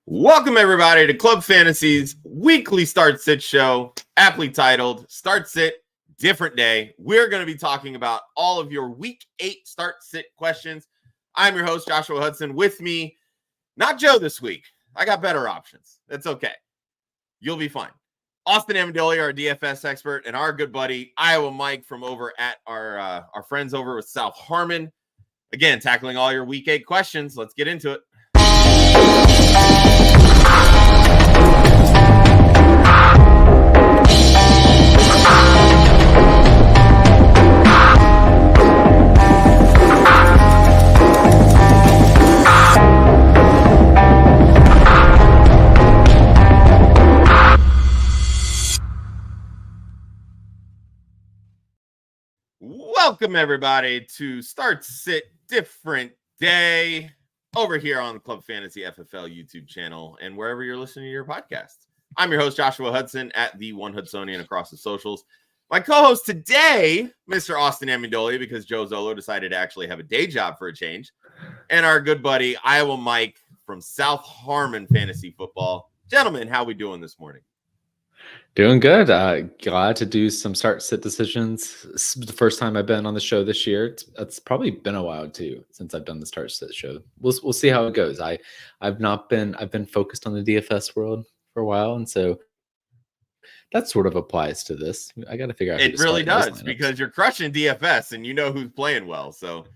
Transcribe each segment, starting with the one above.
Welcome, everybody, to Club Fantasy's weekly Start Sit show, aptly titled Start Sit Different Day. We're going to be talking about all of your Week 8 Start Sit questions. I'm your host, Joshua Hudson. With me, not Joe this week. I got better options. That's okay. You'll be fine. Austin Amendolia, our DFS expert, and our good buddy, Iowa Mike, from over at our friends over with South Harmon. Again, tackling all your Week 8 questions. Let's get into it. Welcome, everybody, to Start Sit Different Day over here on the Club Fantasy FFL YouTube channel and wherever you're listening to your podcast. I'm your host, Joshua Hudson, at the One Hudsonian across the socials. My co-host today, Mr. Austin Amendolia, because Joe Zolo decided to actually have a day job for a change, and our good buddy, Iowa Mike from South Harmon Fantasy Football. Gentlemen, how we doing this morning? Doing good. Glad to do some start-sit decisions. This is the first time I've been on the show this year. It's probably been a while too since I've done the start-sit show. We'll see how it goes. I've been focused on the DFS world for a while, and so that sort of applies to this. I got to figure out. It really does, because you're crushing DFS and you know who's playing well. So,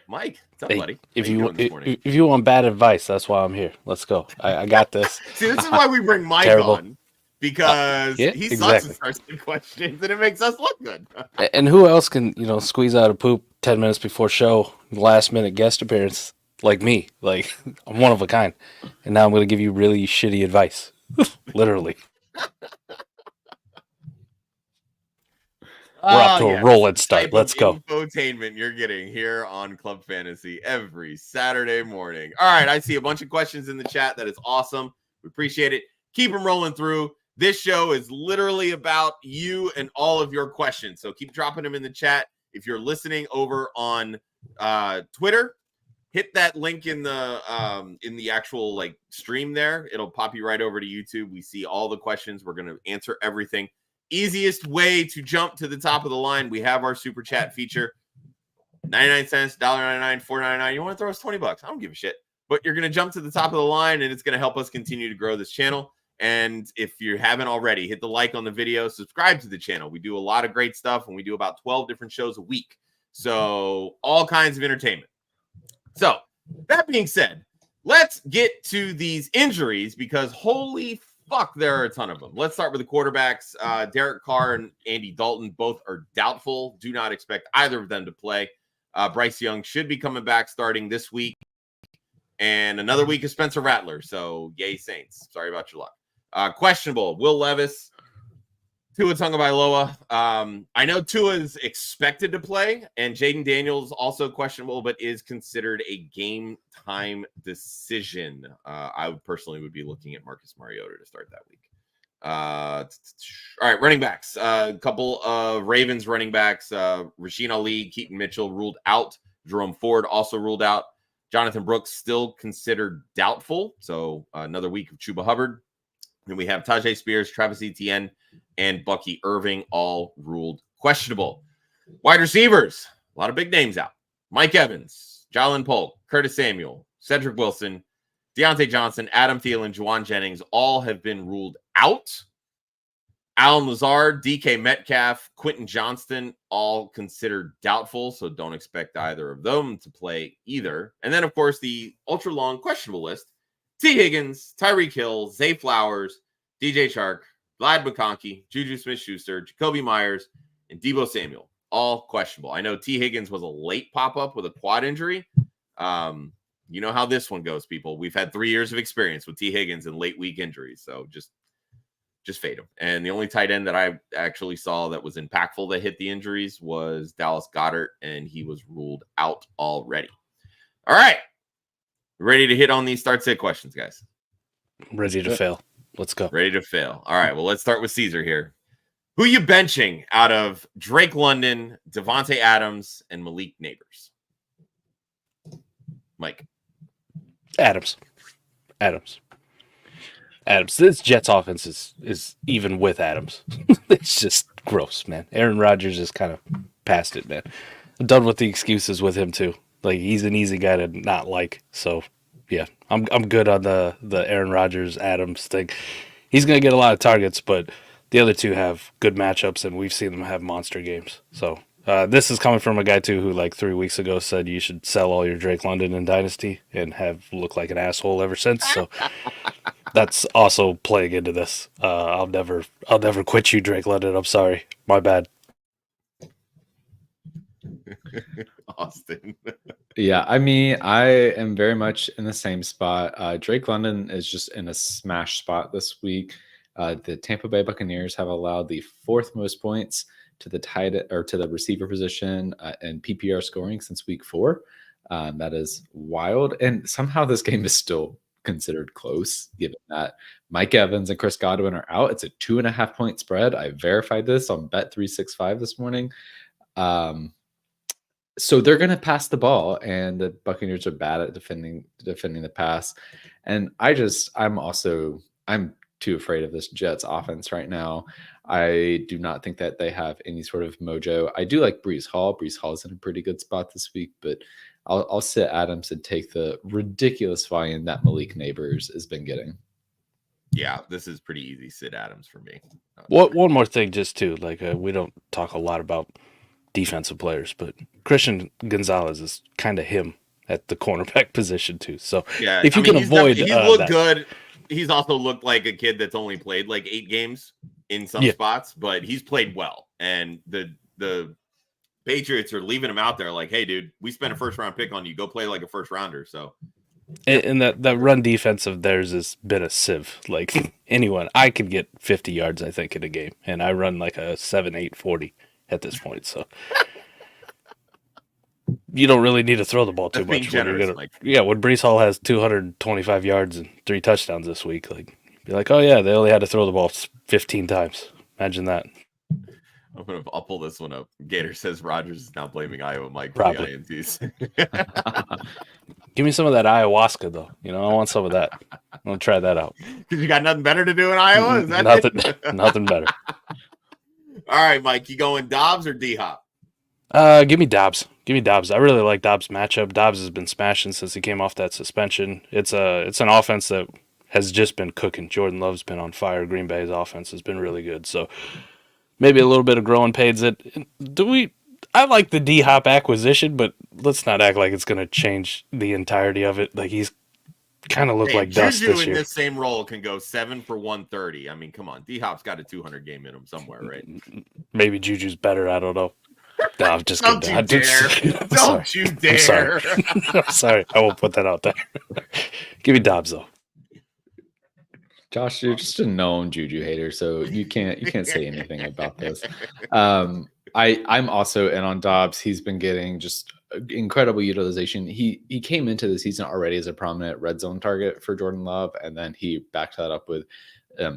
Mike, what's up, buddy? If you want bad advice, that's why I'm here. Let's go. I got this. See, this is why we bring Mike on. Because he sucks at starting questions, and it makes us look good. And who else can, squeeze out a poop 10 minutes before show, last minute guest appearance like me? Like, I'm one of a kind. And now I'm going to give you really shitty advice. Literally. We're off to a rolling start. Let's go. Infotainment you're getting here on Club Fantasy every Saturday morning. All right, I see a bunch of questions in the chat. That is awesome. We appreciate it. Keep them rolling through. This show is literally about you and all of your questions. So keep dropping them in the chat. If you're listening over on Twitter, hit that link in the actual stream there. It'll pop you right over to YouTube. We see all the questions. We're going to answer everything. Easiest way to jump to the top of the line, we have our super chat feature. 99 cents, $1.99, $4.99. You want to throw us $20? I don't give a shit. But you're going to jump to the top of the line, and it's going to help us continue to grow this channel. And if you haven't already, hit the like on the video, subscribe to the channel. We do a lot of great stuff, and we do about 12 different shows a week. So all kinds of entertainment. So that being said, let's get to these injuries, because holy fuck, there are a ton of them. Let's start with the quarterbacks. Derek Carr and Andy Dalton both are doubtful. Do not expect either of them to play. Bryce Young should be coming back starting this week. And another week of Spencer Rattler. So, yay, Saints. Sorry about your luck. Questionable. Will Levis, Tua Tagovailoa. I know Tua is expected to play, and Jaden Daniels also questionable, but is considered a game time decision. I personally would be looking at Marcus Mariota to start that week. All right, running backs. A couple of Ravens running backs. Rasheen Ali, Keaton Mitchell ruled out. Jerome Ford also ruled out. Jonathan Brooks still considered doubtful. So another week of Chuba Hubbard. Then we have Tajay Spears, Travis Etienne, and Bucky Irving all ruled questionable. Wide receivers, a lot of big names out. Mike Evans, Jalen Polk, Curtis Samuel, Cedric Wilson, Deontay Johnson, Adam Thielen, Juwan Jennings, all have been ruled out. Alan Lazard, DK Metcalf, Quentin Johnston, all considered doubtful, so don't expect either of them to play either. And then, of course, the ultra-long questionable list. T. Higgins, Tyreek Hill, Zay Flowers, DJ Chark, Vlad McConkey, Juju Smith-Schuster, Jacoby Myers, and Deebo Samuel, all questionable. I know T. Higgins was a late pop-up with a quad injury. You know how this one goes, people. We've had 3 years of experience with T. Higgins and late week injuries, so just fade him. And the only tight end that I actually saw that was impactful that hit the injuries was Dallas Goedert, and he was ruled out already. All right. Ready to hit on these start-sit questions, guys? Ready to fail. Let's go. Ready to fail. All right. Well, let's start with Caesar here. Who you benching out of Drake London, Devontae Adams, and Malik Neighbors? Mike. Adams. Adams. This Jets offense is even with Adams. It's just gross, man. Aaron Rodgers is kind of past it, man. I'm done with the excuses with him too. Like he's an easy guy to not like. So yeah, I'm good on the Aaron Rodgers Adams thing. He's gonna get a lot of targets, but the other two have good matchups, and we've seen them have monster games. So this is coming from a guy too who like 3 weeks ago said you should sell all your Drake London in Dynasty and have looked like an asshole ever since. So that's also playing into this. I'll never quit you, Drake London. I'm sorry, my bad. Austin. Yeah, I mean, I am very much in the same spot. Drake London is just in a smash spot this week. The Tampa Bay Buccaneers have allowed the 4th most points to the to the receiver position in PPR scoring since week 4. That is wild, and somehow this game is still considered close, given that Mike Evans and Chris Godwin are out. It's a 2.5 point spread. I verified this on Bet365 this morning. So they're going to pass the ball, and the Buccaneers are bad at defending the pass. And I'm too afraid of this Jets offense right now. I do not think that they have any sort of mojo. I do like Breece Hall. Breece Hall's in a pretty good spot this week, but I'll sit Adams and take the ridiculous volume that Malik Neighbors has been getting. Yeah, this is pretty easy. Sit Adams for me. One more thing, just too, like we don't talk a lot about defensive players, but Christian Gonzalez is kind of him at the cornerback position too. So yeah, if you can avoid, he's looked good. He's also looked like a kid that's only played like 8 games in some spots, but he's played well. And the Patriots are leaving him out there like, hey, dude, we spent a 1st round pick on you. Go play like a 1st rounder. So, and that run defense of theirs has been a sieve. Like anyone, I could get 50 yards, I think, in a game, and I run like a 7.840 at this point. So you don't really need to throw the ball too much. Generous, when Breece Hall has 225 yards and 3 touchdowns this week, like be like, oh yeah, they only had to throw the ball 15 times. Imagine that. I'll pull this one up. Gator says Rodgers is now blaming Iowa Mike for the INTs. Give me some of that ayahuasca though. I want some of that. I'm gonna try that out. Because you got nothing better to do in Iowa? Is that nothing better. All right, Mike, you going Dobbs or D-Hop? Give me Dobbs. I really like Dobbs' matchup. Dobbs has been smashing since he came off that suspension. It's an offense that has just been cooking. Jordan Love's been on fire. Green Bay's offense has been really good. So maybe a little bit of growing pains. I like the D-Hop acquisition, but let's not act like it's going to change the entirety of it. Like he's kind of looked like dust this year. In this same role can go 7 for 130. I mean, come on. D-Hop's got a 200 game in him somewhere, right? Maybe Juju's better. I don't know. No, I'm just Don't you dare. Don't you dare. I'm sorry. I won't put that out there. Give me Dobbs, though. Josh, you're just a known Juju hater, so you can't say anything about this. I'm also in on Dobbs. He's been getting just incredible utilization. He came into the season already as a prominent red zone target for Jordan Love, and then he backed that up with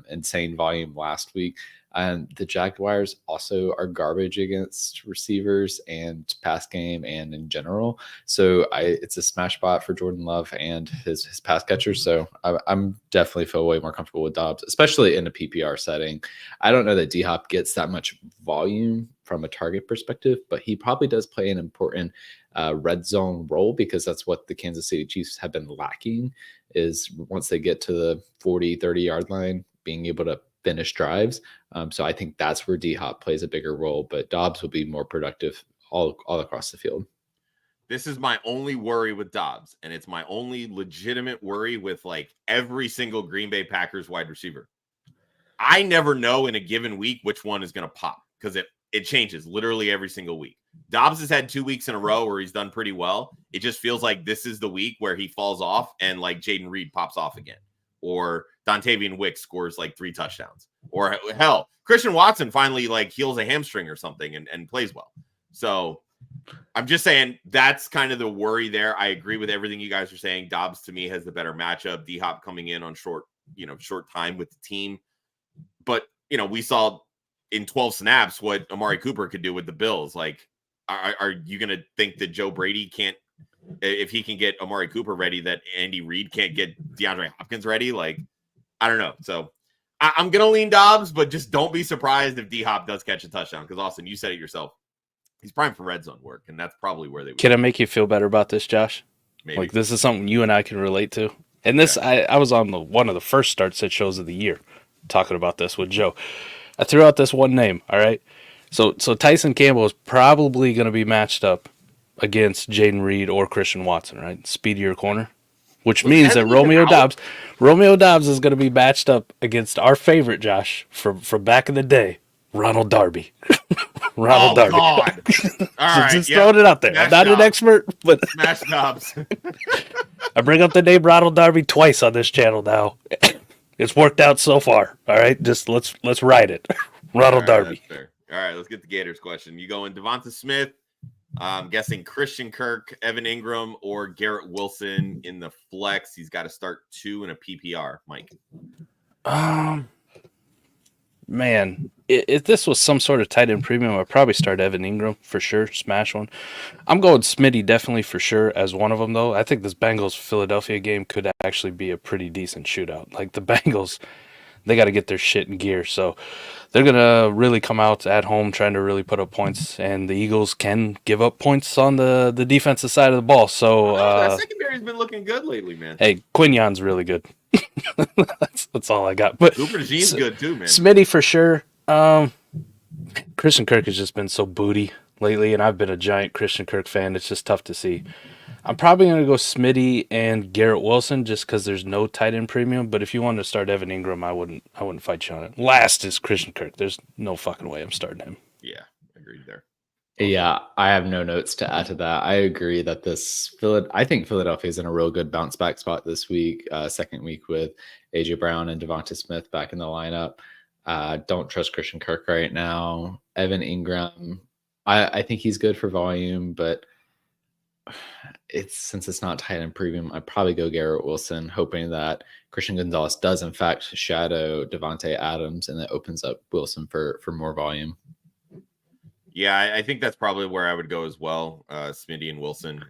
insane volume last week. And the Jaguars also are garbage against receivers and pass game and in general. So it's a smash spot for Jordan Love and his pass catchers. So I'm definitely feel way more comfortable with Dobbs, especially in a PPR setting. I don't know that D-Hop gets that much volume from a target perspective, but he probably does play an important red zone role because that's what the Kansas City Chiefs have been lacking is once they get to the 40, 30-yard line, being able to finish drives. So I think that's where D-Hop plays a bigger role, but Dobbs will be more productive all across the field. This is my only worry with Dobbs, and it's my only legitimate worry with like every single Green Bay Packers wide receiver. I never know in a given week which one is going to pop because it changes literally every single week. Dobbs has had 2 weeks in a row where he's done pretty well. It just feels like this is the week where he falls off and like Jaden Reed pops off again. Or Dontavian Wicks scores like 3 touchdowns. Or hell, Christian Watson finally like heals a hamstring or something and plays well. So I'm just saying that's kind of the worry there. I agree with everything you guys are saying. Dobbs to me has the better matchup. D-Hop coming in on short time with the team. But, we saw in 12 snaps what Amari Cooper could do with the Bills. Like, are you going to think that Joe Brady can't if he can get Amari Cooper ready, that Andy Reid can't get DeAndre Hopkins ready. Like, I don't know. So I'm going to lean Dobbs, but just don't be surprised if D-Hop does catch a touchdown. Because, Austin, you said it yourself. He's prime for red zone work, and that's probably where they would. Can I make you feel better about this, Josh? Maybe. Like, this is something you and I can relate to. And this, I was on one of the first start sit shows of the year talking about this with Joe. I threw out this one name, all right? So Tyson Campbell is probably going to be matched up against Jaden Reed or Christian Watson, right? Speedier corner. Which means that Romeo Dobbs is going to be matched up against our favorite, Josh, from back in the day, Ronald Darby. Ronald Darby. God. All right. Just throwing it out there. I'm not an expert, but Smash Dobbs. I bring up the name Ronald Darby twice on this channel now. It's worked out so far. All right, just let's ride it. Ronald Darby. All right, let's get the Gators question. You going Devonta Smith? I'm guessing Christian Kirk, Evan Ingram, or Garrett Wilson in the flex. He's got to start 2 in a PPR. Mike. Man, if this was some sort of tight end premium, I'd probably start Evan Ingram for sure. Smash one. I'm going Smitty definitely for sure as one of them, though. I think this Bengals-Philadelphia game could actually be a pretty decent shootout. Like, the Bengals, they got to get their shit in gear. So they're going to really come out at home trying to really put up points. And the Eagles can give up points on the defensive side of the ball. So that secondary's been looking good lately, man. Hey, Quignon's really good. that's all I got. But Cooper DeJean's good too, man. Smitty for sure. Christian Kirk has just been so booty lately, and I've been a giant Christian Kirk fan. It's just tough to see. I'm probably going to go Smitty and Garrett Wilson just because there's no tight end premium. But if you wanted to start Evan Ingram, I wouldn't fight you on it. Last is Christian Kirk. There's no fucking way I'm starting him. Yeah, agreed there. Yeah, I have no notes to add to that. I agree that I think Philadelphia is in a real good bounce back spot this week, second week with AJ Brown and Devonta Smith back in the lineup. Don't trust Christian Kirk right now. Evan Ingram, I think he's good for volume, but since it's not tight end premium, I'd probably go Garrett Wilson, hoping that Christian Gonzalez does in fact shadow Devontae Adams, and that opens up Wilson for more volume. Yeah, I think that's probably where I would go as well. Smitty and Wilson.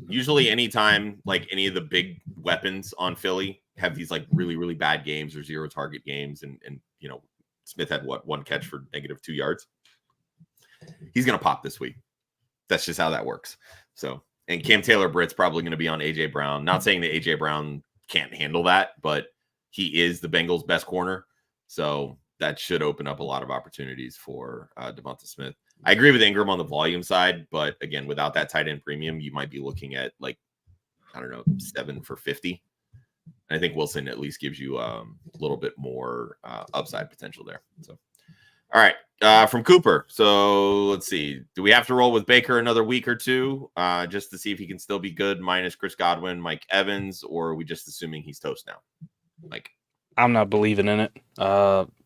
Usually anytime like any of the big weapons on Philly have these like really, really bad games or 0 target games, and you know, Smith had one catch for -2 yards. He's gonna pop this week. That's just how that works. So, and Cam Taylor-Britt's probably gonna be on AJ Brown. Not saying that AJ Brown can't handle that, but he is the Bengals' best corner. So that should open up a lot of opportunities for Devonta Smith. I agree with Ingram on the volume side, but again, without that tight end premium, you might be looking at like, I don't know, 7 for 50. And I think Wilson at least gives you a little bit more upside potential there. So, all right, from Cooper. So let's see. Do we have to roll with Baker another week or two just to see if he can still be good minus Chris Godwin, Mike Evans, or are we just assuming he's toast now? Like, I'm not believing in it.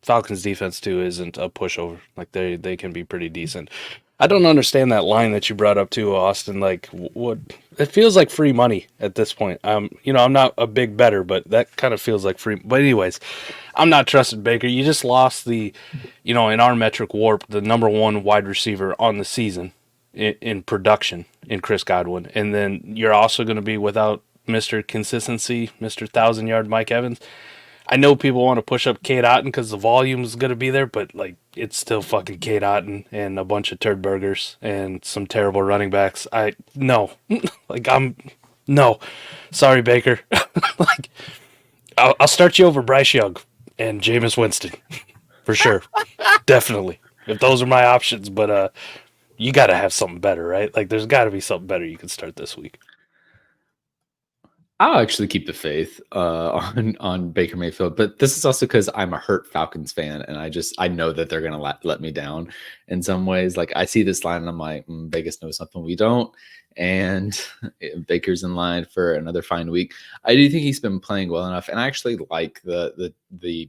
Falcons defense too isn't a pushover. Like they can be pretty decent. I don't understand that line that you brought up too, Austin. Like what it feels like free money at this point. I'm not a big bettor, but that kind of feels like free. But anyways, I'm not trusting Baker. You just lost in our metric warp, the number 1 wide receiver on the season in production in Chris Godwin, and then you're also going to be without Mr. Consistency, Mr. 1,000-yard Mike Evans. I know people want to push up Cade Otton because the volume is going to be there, but like it's still fucking Cade Otton and a bunch of turd burgers and some terrible running backs. No. Sorry, Baker. Like I'll start you over Bryce Young and Jameis Winston for sure. Definitely. If those are my options, but you got to have something better, right? Like there's got to be something better you can start this week. I'll actually keep the faith on Baker Mayfield, but this is also because I'm a hurt Falcons fan, and I know that they're gonna let me down in some ways. Like I see this line, and I'm like, Vegas knows something we don't, and Baker's in line for another fine week. I do think he's been playing well enough, and I actually like the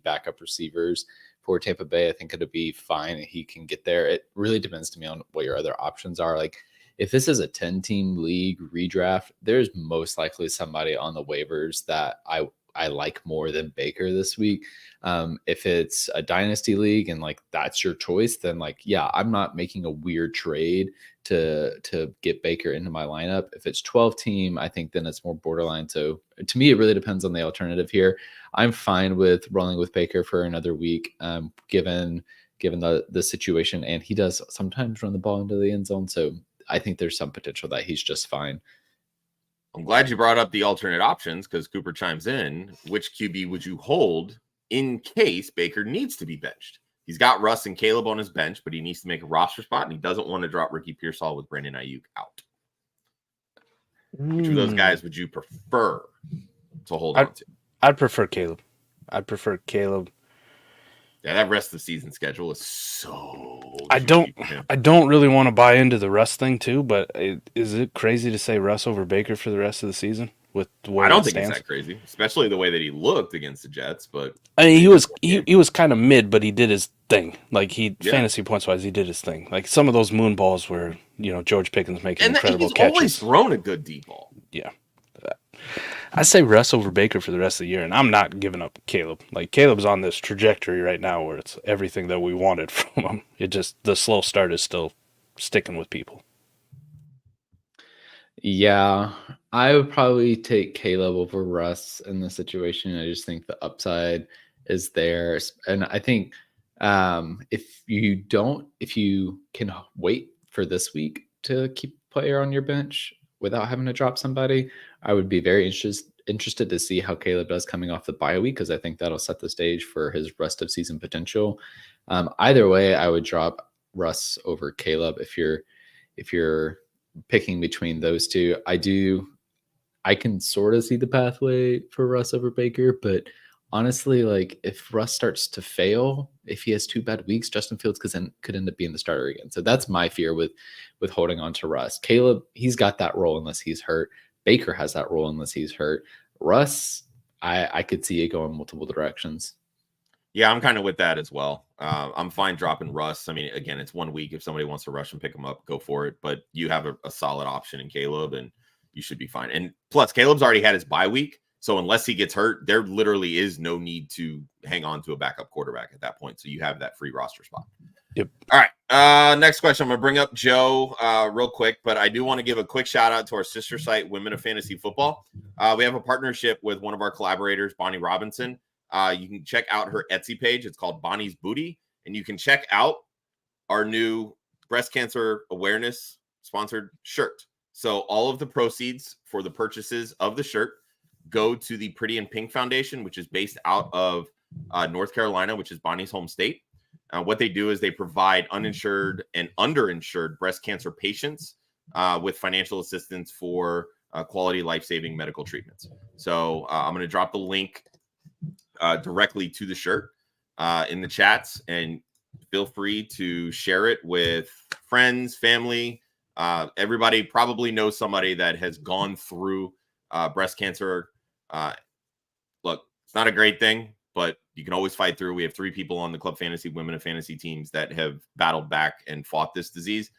backup receivers for Tampa Bay. I think it'll be fine, and he can get there. It really depends to me on what your other options are. Like, if this is a 10-team league redraft, there's most likely somebody on the waivers that I I like more than Baker this week. If it's a dynasty league and like that's your choice, then like, yeah, I'm not making a weird trade to get Baker into my lineup. If it's 12 team, I think then it's more borderline. So to me, it really depends on the alternative here. I'm fine with rolling with Baker for another week, given the situation, and he does sometimes run the ball into the end zone. So I think there's some potential that he's just fine. I'm glad you brought up the alternate options because Cooper chimes in. Which QB would you hold in case Baker needs to be benched? He's got Russ and Caleb on his bench, but he needs to make a roster spot, and he doesn't want to drop Ricky Pearsall with Brandon Ayuk out. Which of those guys would you prefer to hold on to? I'd prefer Caleb. Yeah, that rest of the season schedule is so. I don't really want to buy into the Russ thing too, but is it crazy to say Russ over Baker for the rest of the season? With the way I don't think it's that crazy, especially the way that he looked against the Jets. But I mean, he was kind of mid, but he did his thing. Like fantasy points wise, he did his thing. Like some of those moon balls where George Pickens making incredible catches. He's always thrown a good deep ball. Yeah. I say Russ over Baker for the rest of the year, and I'm not giving up Caleb. Like Caleb's on this trajectory right now where it's everything that we wanted from him. It just the slow start is still sticking with people. Yeah, I would probably take Caleb over Russ in this situation. I just think the upside is there, and I think if you can wait for this week to keep a player on your bench without having to drop somebody, I would be very interested to see how Caleb does coming off the bye week, because I think that'll set the stage for his rest of season potential. Either way, I would drop Russ over Caleb if you're picking between those two. I can sort of see the pathway for Russ over Baker, but honestly, like if Russ starts to fail, if he has 2 bad weeks, Justin Fields could end up being the starter again. So that's my fear with holding on to Russ. Caleb, he's got that role unless he's hurt. Baker has that role unless he's hurt. Russ, I could see it going multiple directions. Yeah, I'm kind of with that as well. I'm fine dropping Russ. I mean, again, it's 1 week. If somebody wants to rush and pick him up, go for it. But you have a solid option in Caleb, and you should be fine. And plus, Caleb's already had his bye week. So unless he gets hurt, there literally is no need to hang on to a backup quarterback at that point. So you have that free roster spot. Yep. All right. Next question. I'm going to bring up Joe real quick, but I do want to give a quick shout out to our sister site, Women of Fantasy Football. We have a partnership with one of our collaborators, Bonnie Robinson. You can check out her Etsy page. It's called Bonnie's Booty. And you can check out our new breast cancer awareness sponsored shirt. So all of the proceeds for the purchases of the shirt go to the Pretty in Pink Foundation, which is based out of North Carolina, which is Bonnie's home state. What they do is they provide uninsured and underinsured breast cancer patients with financial assistance for quality life-saving medical treatments. So I'm going to drop the link directly to the shirt in the chats, and feel free to share it with friends, family. Everybody probably knows somebody that has gone through breast cancer. Look, it's not a great thing, but you can always fight through. We have 3 people on the Club Fantasy Women of Fantasy teams that have battled back and fought this disease.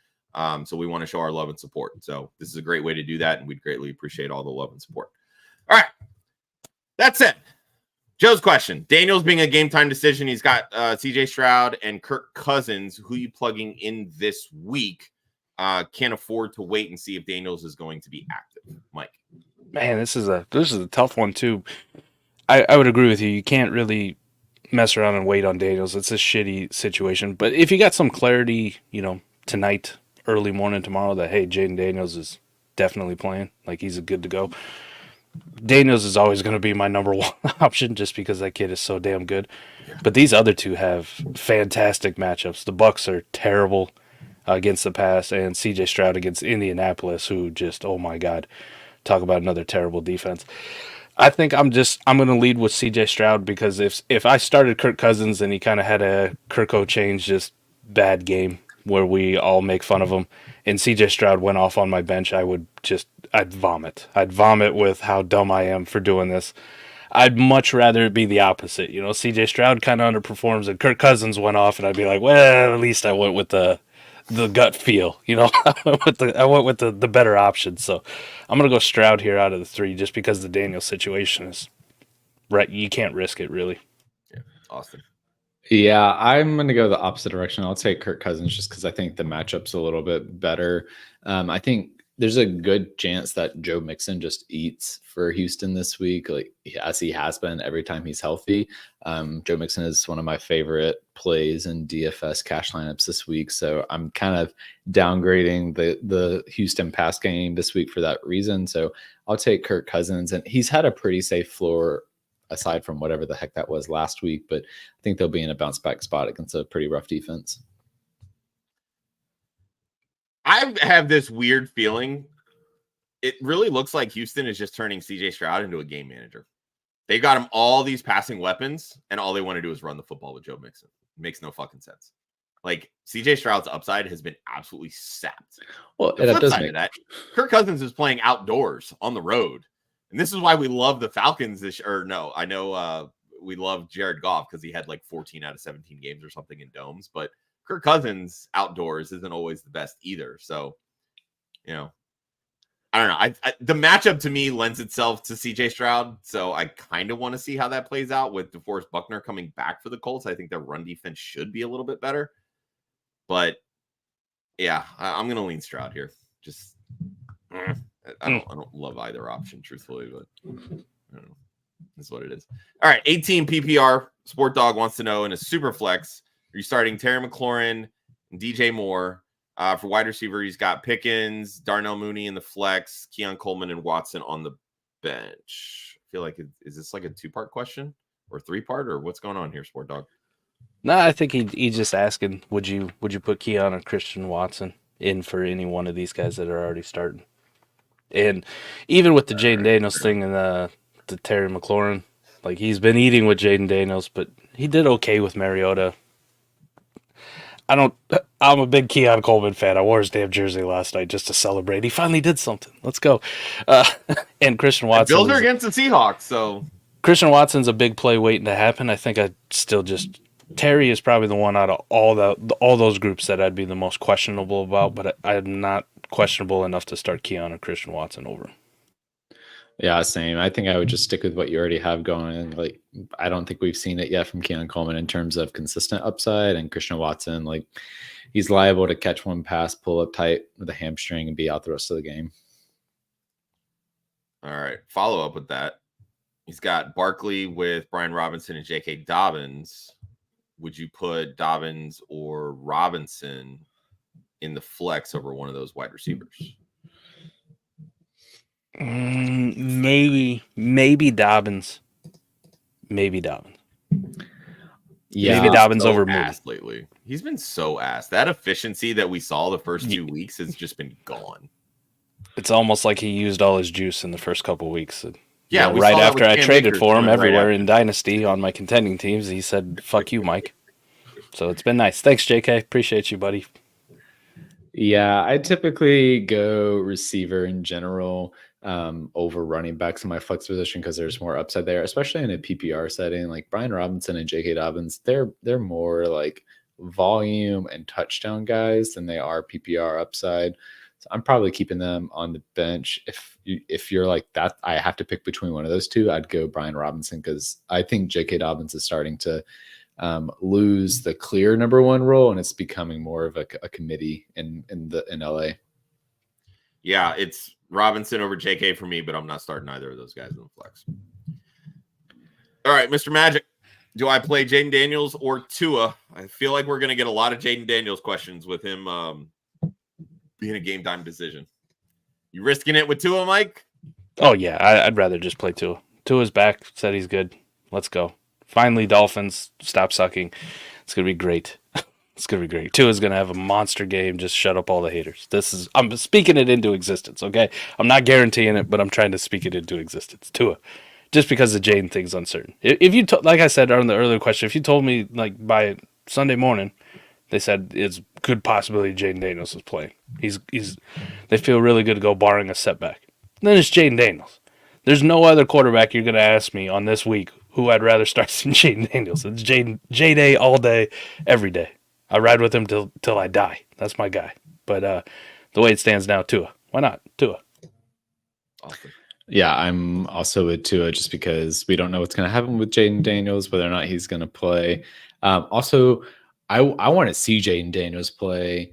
So we want to show our love and support. So this is a great way to do that, and we'd greatly appreciate all the love and support. All right. That's it. Joe's question. Daniels being a game time decision. He's got CJ Stroud and Kirk Cousins. Who you plugging in this week? Can't afford to wait and see if Daniels is going to be active. Mike. Man, this is a tough one too. I would agree with you. You can't really mess around and wait on Daniels. It's a shitty situation. But if you got some clarity, tonight, early morning tomorrow, that hey, Jaden Daniels is definitely playing, like he's good to go. Daniels is always going to be my number 1 option just because that kid is so damn good. But these other two have fantastic matchups. The Bucks are terrible against the pass, and CJ Stroud against Indianapolis, who just, oh my God, talk about another terrible defense. I think I'm going to lead with CJ Stroud, because if I started Kirk Cousins and he kind of had a Kirko change, just bad game where we all make fun of him, and CJ Stroud went off on my bench, I'd vomit. I'd vomit with how dumb I am for doing this. I'd much rather it be the opposite. CJ Stroud kind of underperforms and Kirk Cousins went off, and I'd be like, well, at least I went with the gut feel. I went with the better option. So I'm going to go Stroud here out of the 3 just because the Daniel situation is right, you can't risk it really. Yeah, Austin. Yeah, I'm going to go the opposite direction. I'll take Kirk Cousins just because I think the matchup's a little bit better. I think there's a good chance that Joe Mixon just eats for Houston this week, like as he has been every time he's healthy. Joe Mixon is one of my favorite plays in DFS cash lineups this week, so I'm kind of downgrading the Houston pass game this week for that reason. So I'll take Kirk Cousins, and he's had a pretty safe floor aside from whatever the heck that was last week, but I think they'll be in a bounce back spot against a pretty rough defense. I have this weird feeling. It really looks like Houston is just turning CJ Stroud into a game manager. They got him all these passing weapons, and all they want to do is run the football with Joe Mixon. It makes no fucking sense. Like, CJ Stroud's upside has been absolutely sapped. Well, the flip side of that, Kirk Cousins is playing outdoors on the road. And this is why we love the Falcons we love Jared Goff because he had like 14 out of 17 games or something in domes. But Kirk Cousins outdoors isn't always the best either. So, I don't know. The matchup to me lends itself to CJ Stroud. So I kind of want to see how that plays out with DeForest Buckner coming back for the Colts. I think their run defense should be a little bit better. But yeah, I'm going to lean Stroud here. Just, I don't love either option, truthfully, but I don't know. That's what it is. All right, 18 PPR. Sport Dog wants to know in a super flex, are you starting Terry McLaurin and DJ Moore? For wide receiver, he's got Pickens, Darnell Mooney in the flex, Keon Coleman and Watson on the bench. I feel like is this like a 2-part question or 3-part, or what's going on here, Sport Dog? No, I think he's just asking, would you put Keon or Christian Watson in for any one of these guys that are already starting? And even with the Jaden Daniels thing and the Terry McLaurin, like he's been eating with Jaden Daniels, but he did okay with Mariota. I'm a big Keon Coleman fan. I wore his damn jersey last night just to celebrate. He finally did something. Let's go. And Christian Watson. Bills are against the Seahawks, so Christian Watson's a big play waiting to happen. I think I still just Terry is probably the one out of all those groups that I'd be the most questionable about, but I'm not questionable enough to start Keon or Christian Watson over him. Yeah, same. I think I would just stick with what you already have going. Like, I don't think we've seen it yet from Keon Coleman in terms of consistent upside, and Christian Watson, like, he's liable to catch one pass, pull up tight with a hamstring, and be out the rest of the game. All right. Follow up with that. He's got Barkley with Brian Robinson and J.K. Dobbins. Would you put Dobbins or Robinson in the flex over one of those wide receivers? Maybe Dobbins. Maybe Dobbins. Yeah, maybe Dobbins so over ass lately. He's been so ass. That efficiency that we saw the first 2 weeks has just been gone. It's almost like he used all his juice in the first couple of weeks. Yeah, right after I traded for him everywhere in Dynasty on my contending teams, he said, "Fuck you, Mike." So it's been nice. Thanks, JK. Appreciate you, buddy. Yeah, I typically go receiver in general over running backs in my flex position because there's more upside there, especially in a PPR setting. Like Brian Robinson and J.K. Dobbins, they're more like volume and touchdown guys than they are PPR upside. So I'm probably keeping them on the bench. If you're like that, I have to pick between one of those two, I'd go Brian Robinson because I think J.K. Dobbins is starting to lose the clear number one role, and it's becoming more of a committee in LA. Yeah, it's Robinson over JK for me, but I'm not starting either of those guys in the flex. All right, Mr. Magic, do I play Jaden Daniels or Tua? I feel like we're going to get a lot of Jaden Daniels questions with him being a game time decision. You risking it with Tua, Mike? Oh, yeah, I'd rather just play Tua. Tua's back, said he's good. Let's go. Finally, Dolphins, stop sucking. It's going to be great. It's going to be great. Tua's going to have a monster game. Just shut up all the haters. I'm speaking it into existence, okay? I'm not guaranteeing it, but I'm trying to speak it into existence. Tua. Just because the Jaden thing's uncertain. If you, like I said on the earlier question, if you told me like by Sunday morning, they said it's good possibility Jaden Daniels is playing. They feel really good to go barring a setback. Then it's Jaden Daniels. There's no other quarterback you're going to ask me on this week who I'd rather start than Jaden Daniels. It's J-Day all day, every day. I ride with him till I die. That's my guy. But the way it stands now, Tua. Why not? Tua. Awesome. Yeah, I'm also with Tua just because we don't know what's going to happen with Jaden Daniels, whether or not he's going to play. Also, I want to see Jaden Daniels play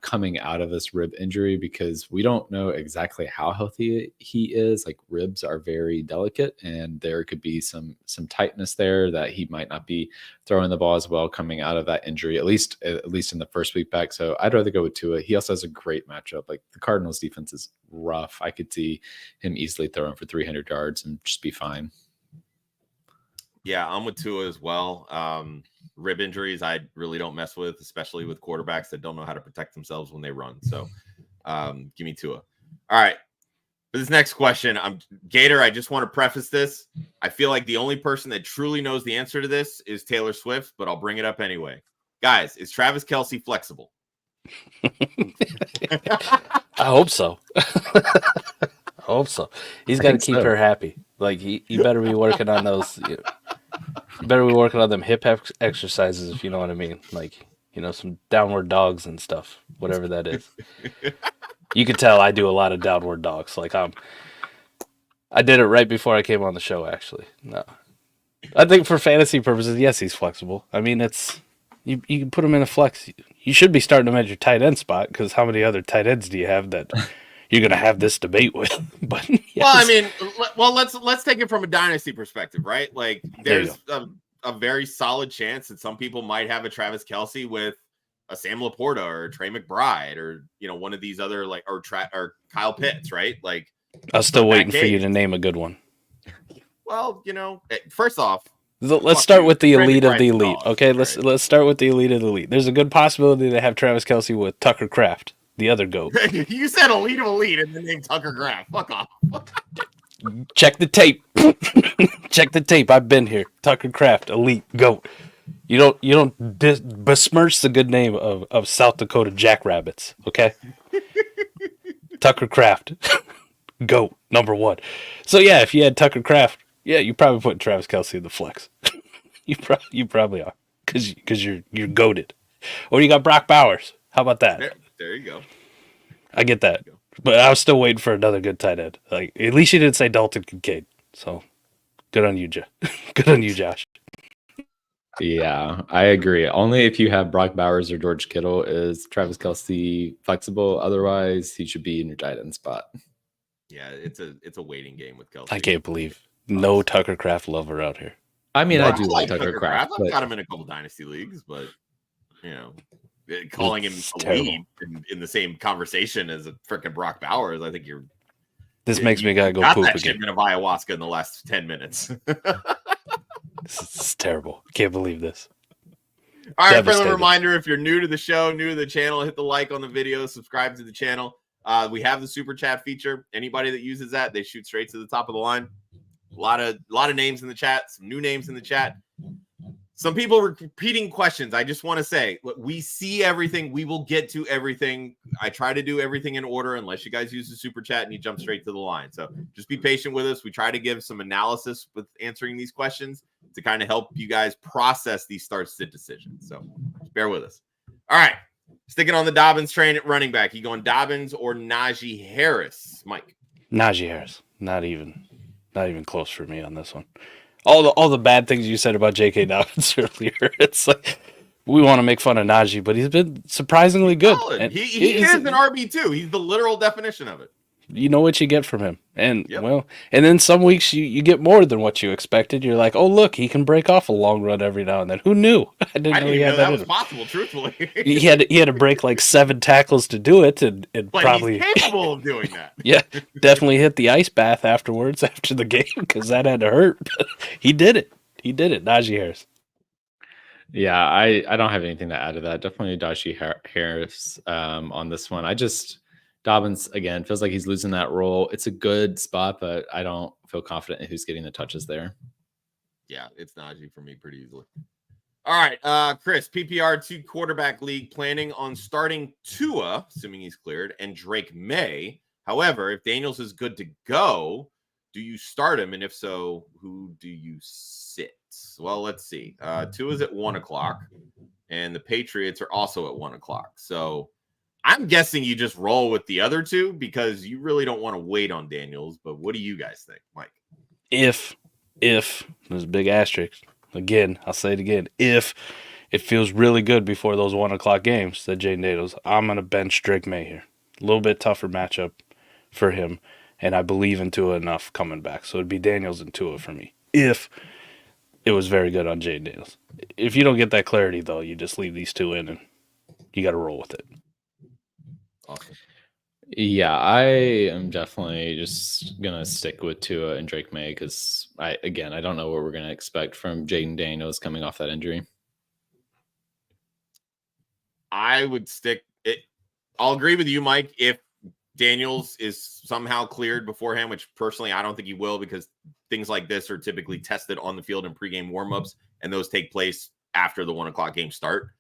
coming out of this rib injury because we don't know exactly how healthy he is. Like ribs are very delicate, and there could be some tightness there that he might not be throwing the ball as well coming out of that injury. At least in the first week back. So I'd rather go with Tua. He also has a great matchup. Like the Cardinals defense is rough. I could see him easily throwing for 300 yards and just be fine. Yeah, I'm with Tua as well. Rib injuries, I really don't mess with, especially with quarterbacks that don't know how to protect themselves when they run. So give me Tua. All right. For this next question, Gator, I just want to preface this. I feel like the only person that truly knows the answer to this is Taylor Swift, but I'll bring it up anyway. Guys, is Travis Kelce flexible? I hope so. I hope so. He's got to keep her happy. Like he better be working on those. You better be working on them hip exercises, if you know what I mean. Like some downward dogs and stuff, whatever that is. You can tell I do a lot of downward dogs. Like I did it right before I came on the show. Actually, no. I think for fantasy purposes, yes, he's flexible. I mean, it's you can put him in a flex. You should be starting him at your tight end spot because how many other tight ends do you have that you're going to have this debate with? But yes. Well, I mean, let's take it from a dynasty perspective, right? Like, there's a very solid chance that some people might have a Travis Kelce with a Sam Laporta or Trey McBride or one of these other or Kyle Pitts, right? Like, I'm still waiting for you to name a good one. Well, first off, let's start with the elite of the elite. Okay, let's start with the elite of the elite. There's a good possibility to have Travis Kelce with Tucker Kraft, the other GOAT. You said elite of elite and then named Tucker Kraft. Fuck off. Check the tape. Check the tape. I've been here. Tucker Kraft, elite GOAT. You don't besmirch the good name of South Dakota Jackrabbits. Okay. Tucker Kraft, GOAT number 1. So yeah, if you had Tucker Kraft. Yeah, you probably put Travis Kelce in the flex. you probably are because you're goated. Or you got Brock Bowers. How about that? There you go. I get that, but I was still waiting for another good tight end. Like at least you didn't say Dalton Kincaid. So good on you, Good on you, Josh. Yeah, I agree. Only if you have Brock Bowers or George Kittle is Travis Kelce flexible. Otherwise, he should be in your tight end spot. Yeah, it's a waiting game with Kelce. I can't believe. No Tucker Kraft lover out here. I mean, I do like Tucker Kraft. I've got him in a couple dynasty leagues, but calling him elite in the same conversation as a freaking Brock Bowers, I think you're. This makes me gotta go poop again. Shipment of ayahuasca in the last 10 minutes. This is terrible. Can't believe this. All right, friendly reminder: if you're new to the show, new to the channel, hit the like on the video, subscribe to the channel. We have the super chat feature. Anybody that uses that, they shoot straight to the top of the line. A lot of names in the chat, some new names in the chat. Some people repeating questions. I just want to say, we see everything. We will get to everything. I try to do everything in order unless you guys use the super chat and you jump straight to the line. So just be patient with us. We try to give some analysis with answering these questions to kind of help you guys process these start-sit decisions. So just bear with us. All right. Sticking on the Dobbins train at running back. You going Dobbins or Najee Harris, Mike? Najee Harris. Not even close for me on this one. All the bad things you said about J.K. Dobbins earlier. It's like we want to make fun of Najee, but he's been surprisingly good. He is an RB2. He's the literal definition of it. You know what you get from him. And and then some weeks you get more than what you expected. You're like, oh look, he can break off a long run every now and then. Who knew? I didn't know that was possible, truthfully. he had to break like 7 tackles to do it, and but probably he's capable of doing that. Yeah, definitely hit the ice bath afterwards after the game because that had to hurt. But he did it. Najee Harris. Yeah, I don't have anything to add to that. Definitely Najee Harris on this one. Dobbins, again, feels like he's losing that role. It's a good spot, but I don't feel confident in who's getting the touches there. Yeah, it's Najee for me pretty easily. All right, Chris, PPR 2 quarterback league, planning on starting Tua, assuming he's cleared, and Drake May. However, if Daniels is good to go, do you start him? And if so, who do you sit? Well, let's see. Tua's at 1 o'clock, and the Patriots are also at 1 o'clock. So I'm guessing you just roll with the other two because you really don't want to wait on Daniels. But what do you guys think, Mike? If there's a big asterisk again, I'll say it again. If it feels really good before those 1 o'clock games that Jaden Daniels, I'm gonna bench Drake May here. A little bit tougher matchup for him, and I believe in Tua enough coming back. So it'd be Daniels and Tua for me. If it was very good on Jaden Daniels. If you don't get that clarity though, you just leave these two in and you got to roll with it. Awesome. Yeah, I am definitely just gonna stick with Tua and Drake May because I don't know what we're gonna expect from Jaden Daniels coming off that injury. I would stick it. I'll agree with you, Mike. If Daniels is somehow cleared beforehand, which personally I don't think he will, because things like this are typically tested on the field in pregame warmups, and those take place after the 1 o'clock game start.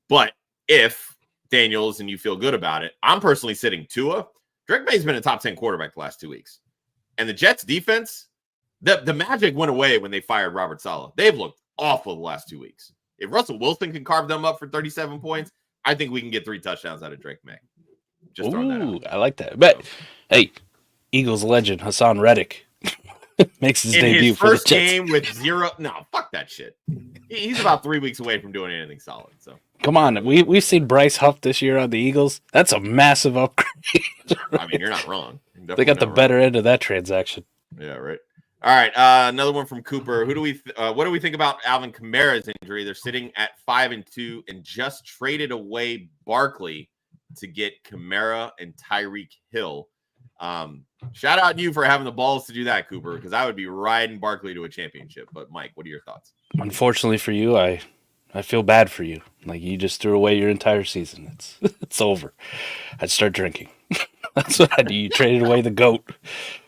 But if Daniels and you feel good about it, I'm personally sitting Tua. Drake May's been a top 10 quarterback the last 2 weeks. And the Jets defense, the magic went away when they fired Robert Saleh. They've looked awful the last 2 weeks. If Russell Wilson can carve them up for 37 points, I think we can get 3 touchdowns out of Drake May. Just throwing that out. I like that. But hey, Eagles legend Hassan Reddick makes his debut his for the first Jets. game with 0. No, fuck that shit. He's about 3 weeks away from doing anything solid. So Come on, we've seen Bryce Huff this year on the Eagles. That's a massive upgrade. I mean, you're not wrong. They got the better end of that transaction. Yeah, right. All right, another one from Cooper. What do we think about Alvin Kamara's injury? They're sitting at 5-2 and just traded away Barkley to get Kamara and Tyreek Hill. Shout out to you for having the balls to do that, Cooper, because I would be riding Barkley to a championship. But Mike, what are your thoughts? Unfortunately for you, I feel bad for you. Like, you just threw away your entire season. It's over. I'd start drinking. That's what I do. You traded away the GOAT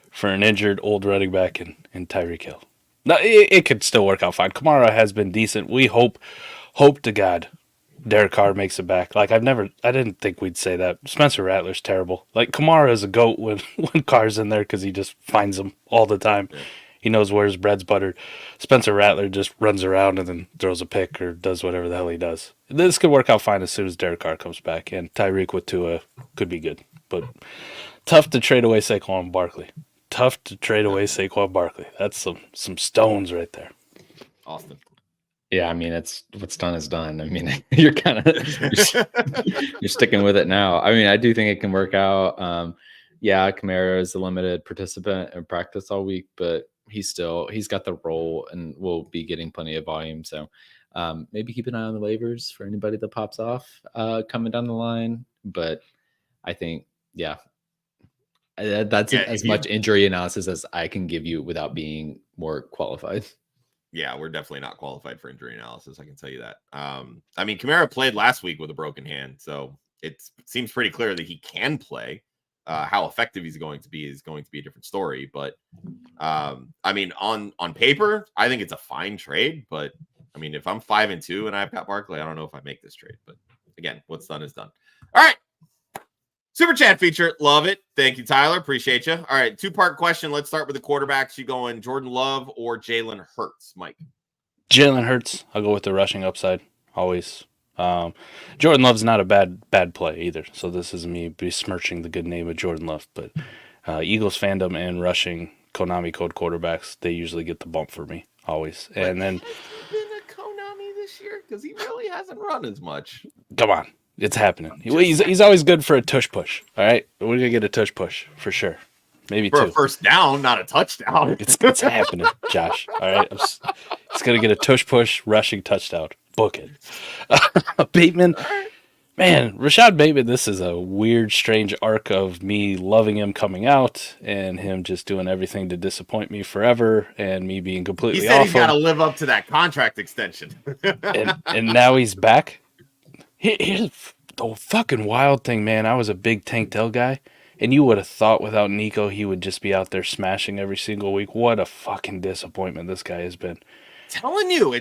for an injured old running back in Tyreek Hill. Now, it could still work out fine. Kamara has been decent. We hope to God Derek Carr makes it back. Like, I didn't think we'd say that. Spencer Rattler's terrible. Like, Kamara is a GOAT when Carr's in there because he just finds them all the time. Yeah. He knows where his bread's buttered. Spencer Rattler just runs around and then throws a pick or does whatever the hell he does. This could work out fine as soon as Derek Carr comes back. And Tyreek with Tua could be good. But tough to trade away Saquon Barkley. That's some stones right there. Austin. Yeah, I mean, it's what's done is done. I mean, you're you're sticking with it now. I mean, I do think it can work out. Yeah, Kamara is a limited participant in practice all week, but he's got the role and will be getting plenty of volume. So maybe keep an eye on the waivers for anybody that pops off coming down the line. But I think, yeah, that's as much injury analysis as I can give you without being more qualified. Yeah, we're definitely not qualified for injury analysis. I can tell you that. I mean, Kamara played last week with a broken hand, so it seems pretty clear that he can play. How effective he's going to be is going to be a different story. But I mean, on paper, I think it's a fine trade. But I mean, if I'm 5-2 and I've got Barkley, I don't know if I make this trade. But again, what's done is done. All right. Super chat feature. Love it. Thank you, Tyler. Appreciate you. All right. 2-part question. Let's start with the quarterbacks. You going Jordan Love or Jalen Hurts, Mike? Jalen Hurts. I'll go with the rushing upside. Always. Jordan Love's not a bad play either. So this is me besmirching the good name of Jordan Love. But Eagles fandom and rushing Konami code quarterbacks, they usually get the bump for me. Always. And then has he been a Konami this year? Because he really hasn't run as much. Come on. It's happening. He's always good for a tush push. All right, we're gonna get a tush push for sure. Maybe for 2. A first down, not a touchdown. It's happening, Josh. All right, he's gonna get a tush push rushing touchdown. Book it. Bateman, man, Rashad Bateman. This is a weird, strange arc of me loving him coming out and him just doing everything to disappoint me forever, and me being completely. He said he's got to live up to that contract extension. and now he's back. Here's the fucking wild thing, man. I was a big Tank Dell guy, and you would have thought without Nico he would just be out there smashing every single week. What a fucking disappointment this guy has been. Telling you,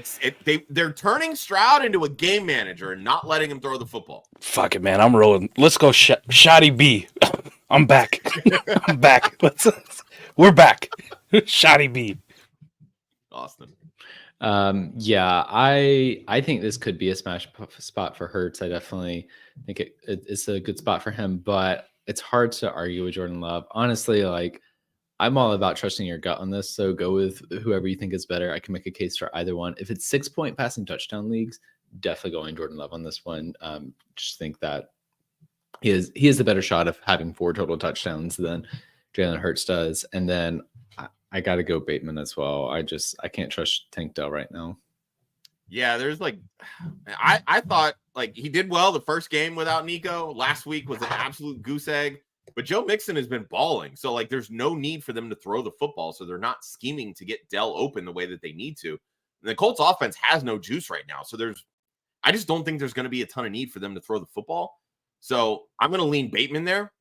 they're turning Stroud into a game manager and not letting him throw the football. Fuck it, man. I'm rolling. Let's go, Shoddy B. I'm back. I'm back. We're back. Shoddy B. Austin. Yeah, I think this could be a spot for Hurts. I definitely think it's a good spot for him, but it's hard to argue with Jordan Love. Honestly, like I'm all about trusting your gut on this. So go with whoever you think is better. I can make a case for either one. If it's 6-point passing touchdown leagues, definitely going Jordan Love on this one. Just think that he has the better shot of having 4 total touchdowns than Jalen Hurts does. And then I got to go Bateman as well. I can't trust Tank Dell right now. Yeah, there's like, I thought like he did well the first game without Nico. Last week was an absolute goose egg, but Joe Mixon has been balling. So like, there's no need for them to throw the football. So they're not scheming to get Dell open the way that they need to. And the Colts offense has no juice right now. So I just don't think there's going to be a ton of need for them to throw the football. So I'm going to lean Bateman there.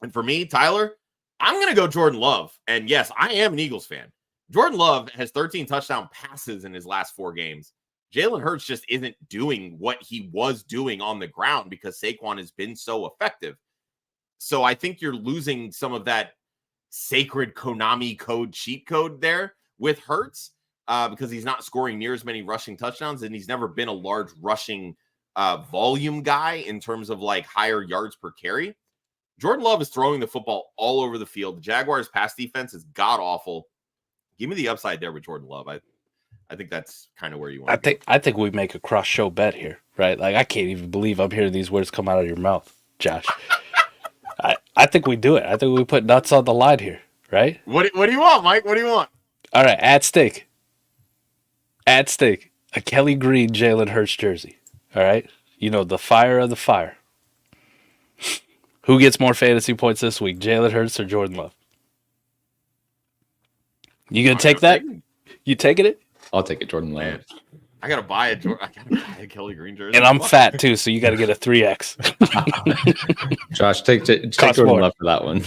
And for me, Tyler, I'm going to go Jordan Love. And yes, I am an Eagles fan. Jordan Love has 13 touchdown passes in his last 4 games. Jalen Hurts just isn't doing what he was doing on the ground because Saquon has been so effective. So I think you're losing some of that sacred Konami code cheat code there with Hurts because he's not scoring near as many rushing touchdowns, and he's never been a large rushing volume guy in terms of like higher yards per carry. Jordan Love is throwing the football all over the field. The Jaguars' pass defense is god awful. Give me the upside there with Jordan Love. I think that's kind of where you want. I think we make a cross show bet here, right? Like I can't even believe I'm hearing these words come out of your mouth, Josh. I think we do it. I think we put nuts on the line here, right? What do you want, Mike? What do you want? All right, at stake, a Kelly Green Jalen Hurts jersey. All right, you know the fire of the fire. Who gets more fantasy points this week, Jalen Hurts or Jordan Love? You gonna take that? You taking it? I'll take it, Jordan Love. Man, I gotta buy a Kelly Green jersey. And I'm fat too, so you got to get a 3X. Josh, take Jordan more. Love for that one.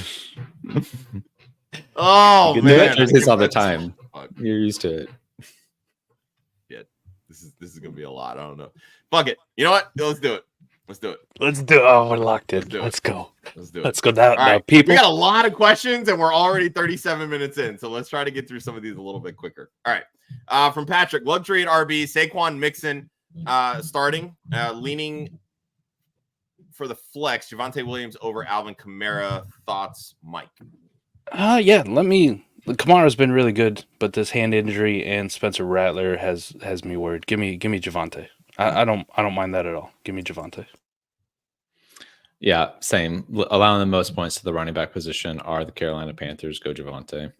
Oh You man, do this all the time. You're used to it. Yeah, this is gonna be a lot. I don't know. Fuck it. You know what? Let's do it. Let's do it. Oh, we're locked in. Let's go. Let's do it. Let's go down. All Now, right, people. we got a lot of questions, and we're already 37 minutes in. So let's try to get through some of these a little bit quicker. All right. From Patrick, luxury at RB, Saquon Mixon starting, leaning for the flex, Javonte Williams over Alvin Kamara. Thoughts, Mike? Yeah. Kamara's been really good, but this hand injury and Spencer Rattler has me worried. Give me Javonte. I don't mind that at all. Give me Javonte. Yeah, same. Allowing the most points to the running back position are the Carolina Panthers. Go Javonte.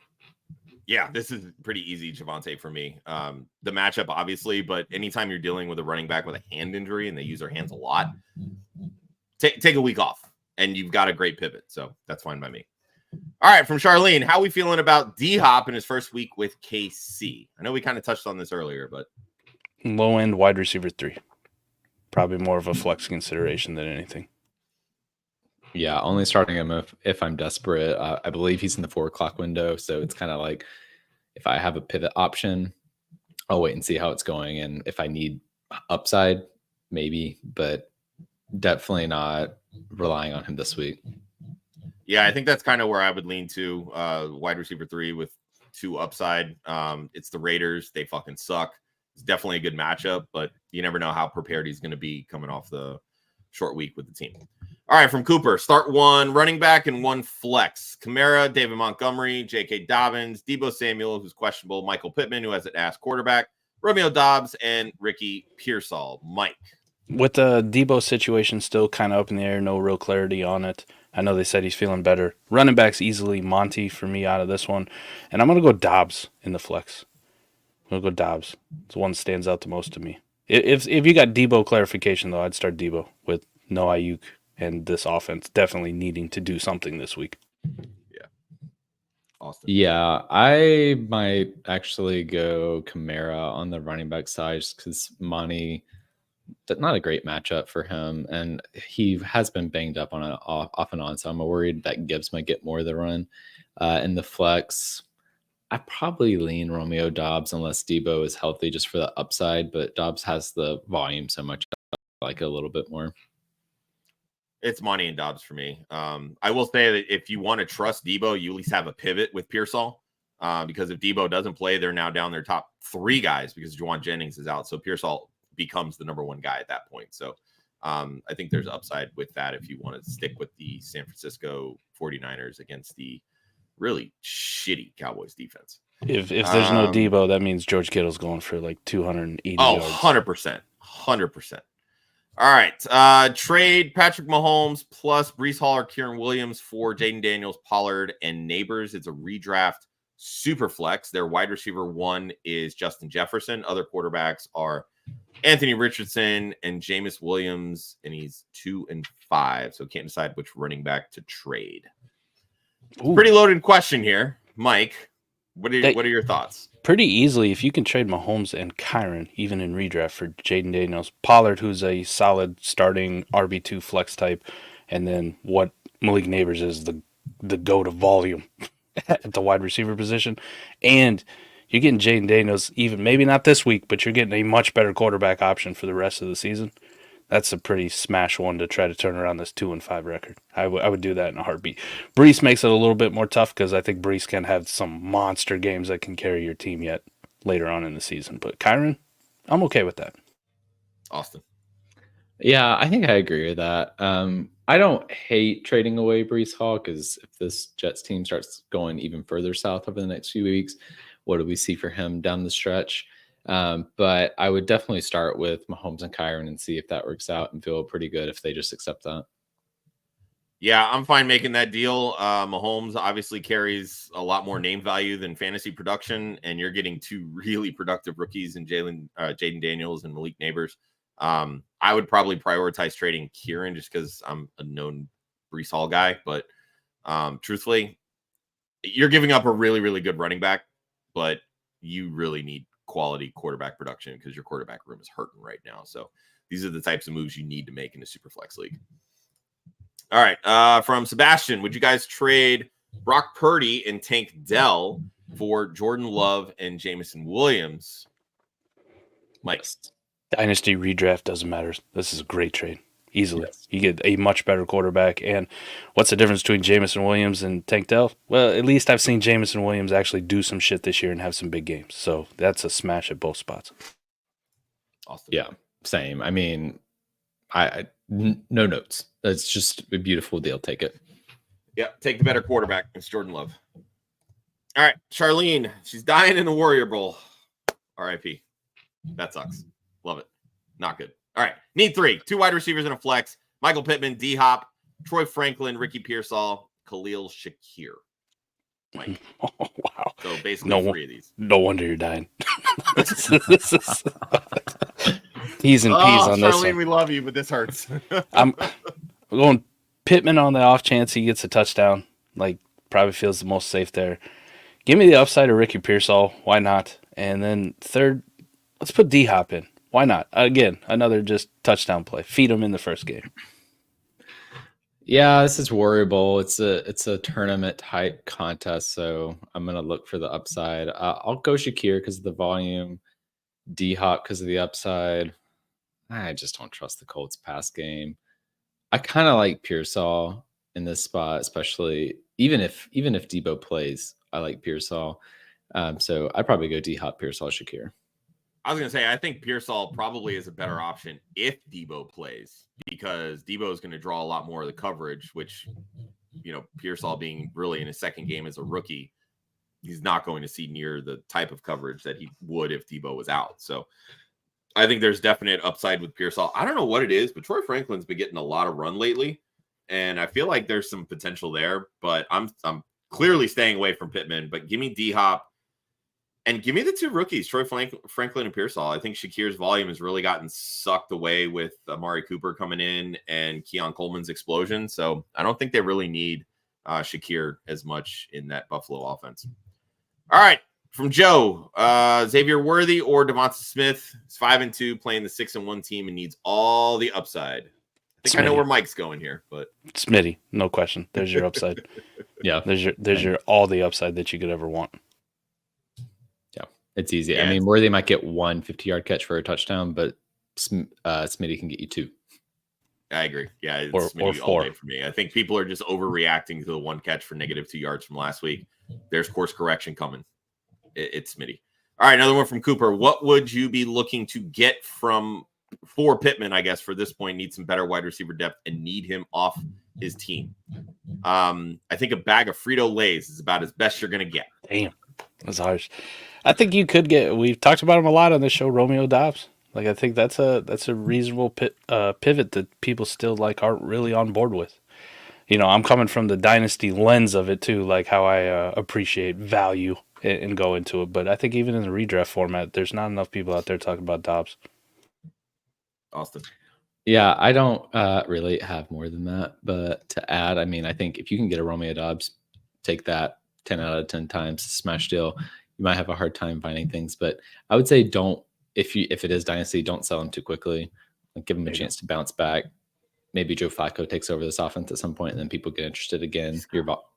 Yeah, this is pretty easy Javonte for me. The matchup, obviously, but anytime you're dealing with a running back with a hand injury and they use their hands a lot, take a week off and you've got a great pivot. So that's fine by me. All right, from Charlene, how are we feeling about D-Hop in his first week with KC? I know we kind of touched on this earlier, but Low end wide receiver 3. Probably more of a flex consideration than anything. Yeah, only starting him if I'm desperate. I believe he's in the 4:00 window, so it's kind of like if I have a pivot option, I'll wait and see how it's going, and if I need upside, maybe, but definitely not relying on him this week. yeah, I think that's kind of where I would lean to. Wide receiver 3 with 2 upside. It's the Raiders. They fucking suck. It's definitely a good matchup, but you never know how prepared he's going to be coming off the short week with the team. All right, from Cooper, start 1 running back and 1 flex. Kamara, David Montgomery, J.K. Dobbins, Deebo Samuel, who's questionable, Michael Pittman, who has an ass quarterback, Romeo Doubs, and Ricky Pearsall. Mike. With the Deebo situation still kind of up in the air, no real clarity on it. I know they said he's feeling better. Running backs easily Monty for me out of this one. And I'm going to go Dobbs in the flex. I'm going to go Dobbs. It's one that stands out the most to me. If you got Deebo clarification, though, I'd start Deebo with no Ayuk and this offense definitely needing to do something this week. Yeah. Austin. Yeah, I might actually go Kamara on the running back side just because Monty, not a great matchup for him. And he has been banged up on off and on. So I'm worried that Gibbs might get more of the run. In the flex, I probably lean Romeo Doubs unless Deebo is healthy just for the upside. But Doubs has the volume so much, I like it a little bit more. It's Monty and Dobbs for me. I will say that if you want to trust Deebo, you at least have a pivot with Pearsall. because if Debo doesn't play, they're now down their top 3 guys because Juwan Jennings is out. So Pearsall becomes the number 1 guy at that point. So I think there's upside with that if you want to stick with the San Francisco 49ers against the really shitty Cowboys defense. If there's no Debo, that means George Kittle's going for like 280 yards. 100%. 100%. All right. Trade Patrick Mahomes plus Breece Hall or Kieran Williams for Jaden Daniels, Pollard, and Neighbors. It's a redraft super flex. Their wide receiver 1 is Justin Jefferson. Other quarterbacks are Anthony Richardson and Jameis Williams, and he's 2 and 5. So can't decide which running back to trade. Pretty loaded question here. Mike, what are your thoughts? Pretty easily, if you can trade Mahomes and Kyron, even in redraft, for Jaden Daniels, Pollard, who's a solid starting RB2 flex type, and then what Malik Neighbors is the go to volume at the wide receiver position, and you're getting Jaden Daniels, even maybe not this week, but you're getting a much better quarterback option for the rest of the season. That's a pretty smash one to try to turn around this 2-5 record. I would do that in a heartbeat. Breece makes it a little bit more tough because I think Breece can have some monster games that can carry your team yet later on in the season. But Kyron, I'm okay with that. Austin. Yeah, I think I agree with that. I don't hate trading away Breece Hall because if this Jets team starts going even further south over the next few weeks, what do we see for him down the stretch? But I would definitely start with Mahomes and Kyron and see if that works out and feel pretty good if they just accept that. Yeah, I'm fine making that deal. Mahomes obviously carries a lot more name value than fantasy production, and you're getting 2 really productive rookies in Jaden Daniels and Malik Neighbors. I would probably prioritize trading Kieran just because I'm a known Breece Hall guy. But truthfully, you're giving up a really, really good running back, but you really need quality quarterback production because your quarterback room is hurting right now. So these are the types of moves you need to make in a super flex league. All right. From Sebastian, would you guys trade Brock Purdy and Tank Dell for Jordan Love and Jameson Williams? Mike. Dynasty redraft doesn't matter. This is a great trade. Easily. Yes. You get a much better quarterback. And what's the difference between Jameson Williams and Tank Dell? Well, at least I've seen Jameson Williams actually do some shit this year and have some big games. So that's a smash at both spots. Awesome. Yeah, same. I mean, no notes. That's just a beautiful deal. Take it. Yeah, take the better quarterback. It's Jordan Love. All right, Charlene. She's dying in the Warrior Bowl. RIP. That sucks. Love it. Not good. All right. Need 3. 2 wide receivers and a flex. Michael Pittman, D-Hop, Troy Franklin, Ricky Pearsall, Khalil Shakir. Mike. Oh, wow. So basically 3 of these. No wonder you're dying. This is T's and P's on this Charlene, one. we love you, but this hurts. I'm going Pittman on the off chance he gets a touchdown. Like, probably feels the most safe there. Give me the upside of Ricky Pearsall. Why not? And then third, let's put D-Hop in. Why not? Again, another just touchdown play. Feed him in the first game. Yeah, this is Warrior Bowl. It's a tournament type contest, so I'm gonna look for the upside. I'll go Shakir because of the volume, D-Hop because of the upside. I just don't trust the Colts pass game. I kind of like Pearsall in this spot, especially even if Debo plays. I like Pearsall, so I'd probably go D-Hop, Pearsall, Shakir. I was going to say, I think Pearsall probably is a better option if Debo plays because Debo is going to draw a lot more of the coverage, which, Pearsall being really in his second game as a rookie, he's not going to see near the type of coverage that he would if Debo was out. So I think there's definite upside with Pearsall. I don't know what it is, but Troy Franklin's been getting a lot of run lately, and I feel like there's some potential there, but I'm clearly staying away from Pittman, but give me D-Hop. And give me the 2 rookies, Troy Franklin and Pearsall. I think Shakir's volume has really gotten sucked away with Amari Cooper coming in and Keon Coleman's explosion. So I don't think they really need Shakir as much in that Buffalo offense. All right. From Joe, Xavier Worthy or Devonta Smith is 5-2, playing the 6-1 team and needs all the upside. I think I know where Mike's going here, but Smitty, no question. There's your upside. Yeah. There's your all the upside that you could ever want. It's easy. Yeah. I mean, Worthy might get 1 50-yard catch for a touchdown, but Smitty can get you 2. I agree. Yeah, it's Or Smitty all 4. day for me. I think people are just overreacting to the one catch for -2 yards from last week. There's course correction coming. It's Smitty. All right, another one from Cooper. What would you be looking to get for Pittman, I guess, for this point? Need some better wide receiver depth and need him off his team. I think a bag of Frito-Lays is about as best you're going to get. Damn, that's harsh. I think you could get. We've talked about him a lot on this show, Romeo Dobbs. Like, I think that's a reasonable pivot that people still like aren't really on board with. You know, I'm coming from the dynasty lens of it too, like how I appreciate value and go into it. But I think even in the redraft format, there's not enough people out there talking about Dobbs. Austin. Yeah, I don't really have more than that. But to add, I mean, I think if you can get a Romeo Dobbs, take that 10 out of 10 times, smash deal. You might have a hard time finding things, but I would say don't. If it is dynasty, don't sell him too quickly. Like, give him a chance to bounce back. Maybe Joe Flacco takes over this offense at some point, and then people get interested again.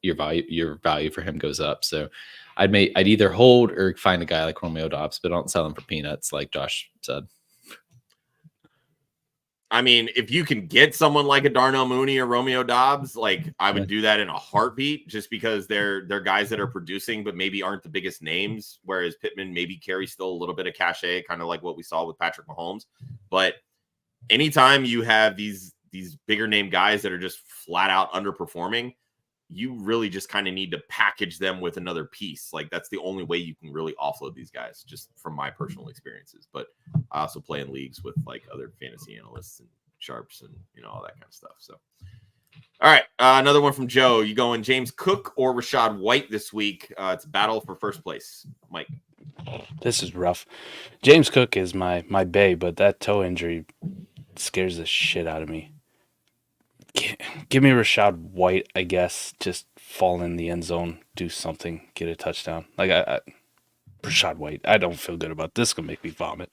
Your value for him goes up. So I'd either hold or find a guy like Romeo Dobbs, but don't sell him for peanuts, like Josh said. I mean, if you can get someone like a Darnell Mooney or Romeo Dobbs, like I would do that in a heartbeat, just because they're guys that are producing, but maybe aren't the biggest names. Whereas Pittman maybe carries still a little bit of cachet, kind of like what we saw with Patrick Mahomes. But anytime you have these bigger name guys that are just flat out underperforming, you really just kind of need to package them with another piece. Like, that's the only way you can really offload these guys, just from my personal experiences. But I also play in leagues with like other fantasy analysts and sharps and, you know, all that kind of stuff. So, all right. Another one from Joe. You going James Cook or Rachaad White this week? It's a battle for first place. Mike. This is rough. James Cook is my bae, but that toe injury scares the shit out of me. Give me Rachaad White, I guess. Just fall in the end zone, do something, get a touchdown. Like, Rachaad White, I don't feel good about this. Gonna make me vomit.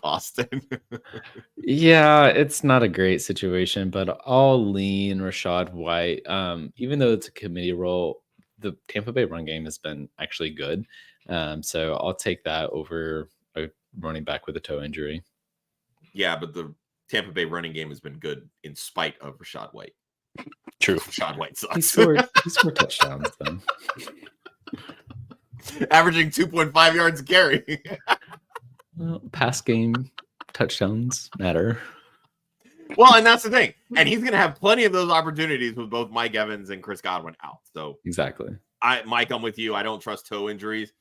Austin. Yeah, it's not a great situation, but I'll lean Rachaad White. Even though it's a committee role, the Tampa Bay run game has been actually good. So I'll take that over a running back with a toe injury. Yeah, but the Tampa Bay running game has been good in spite of Rachaad White. True. Rachaad White sucks. He scored touchdowns, though. Averaging 2.5 yards a carry. Well, pass game touchdowns matter. Well, and that's the thing. And he's going to have plenty of those opportunities with both Mike Evans and Chris Godwin out. So Exactly. Mike, I'm with you. I don't trust toe injuries.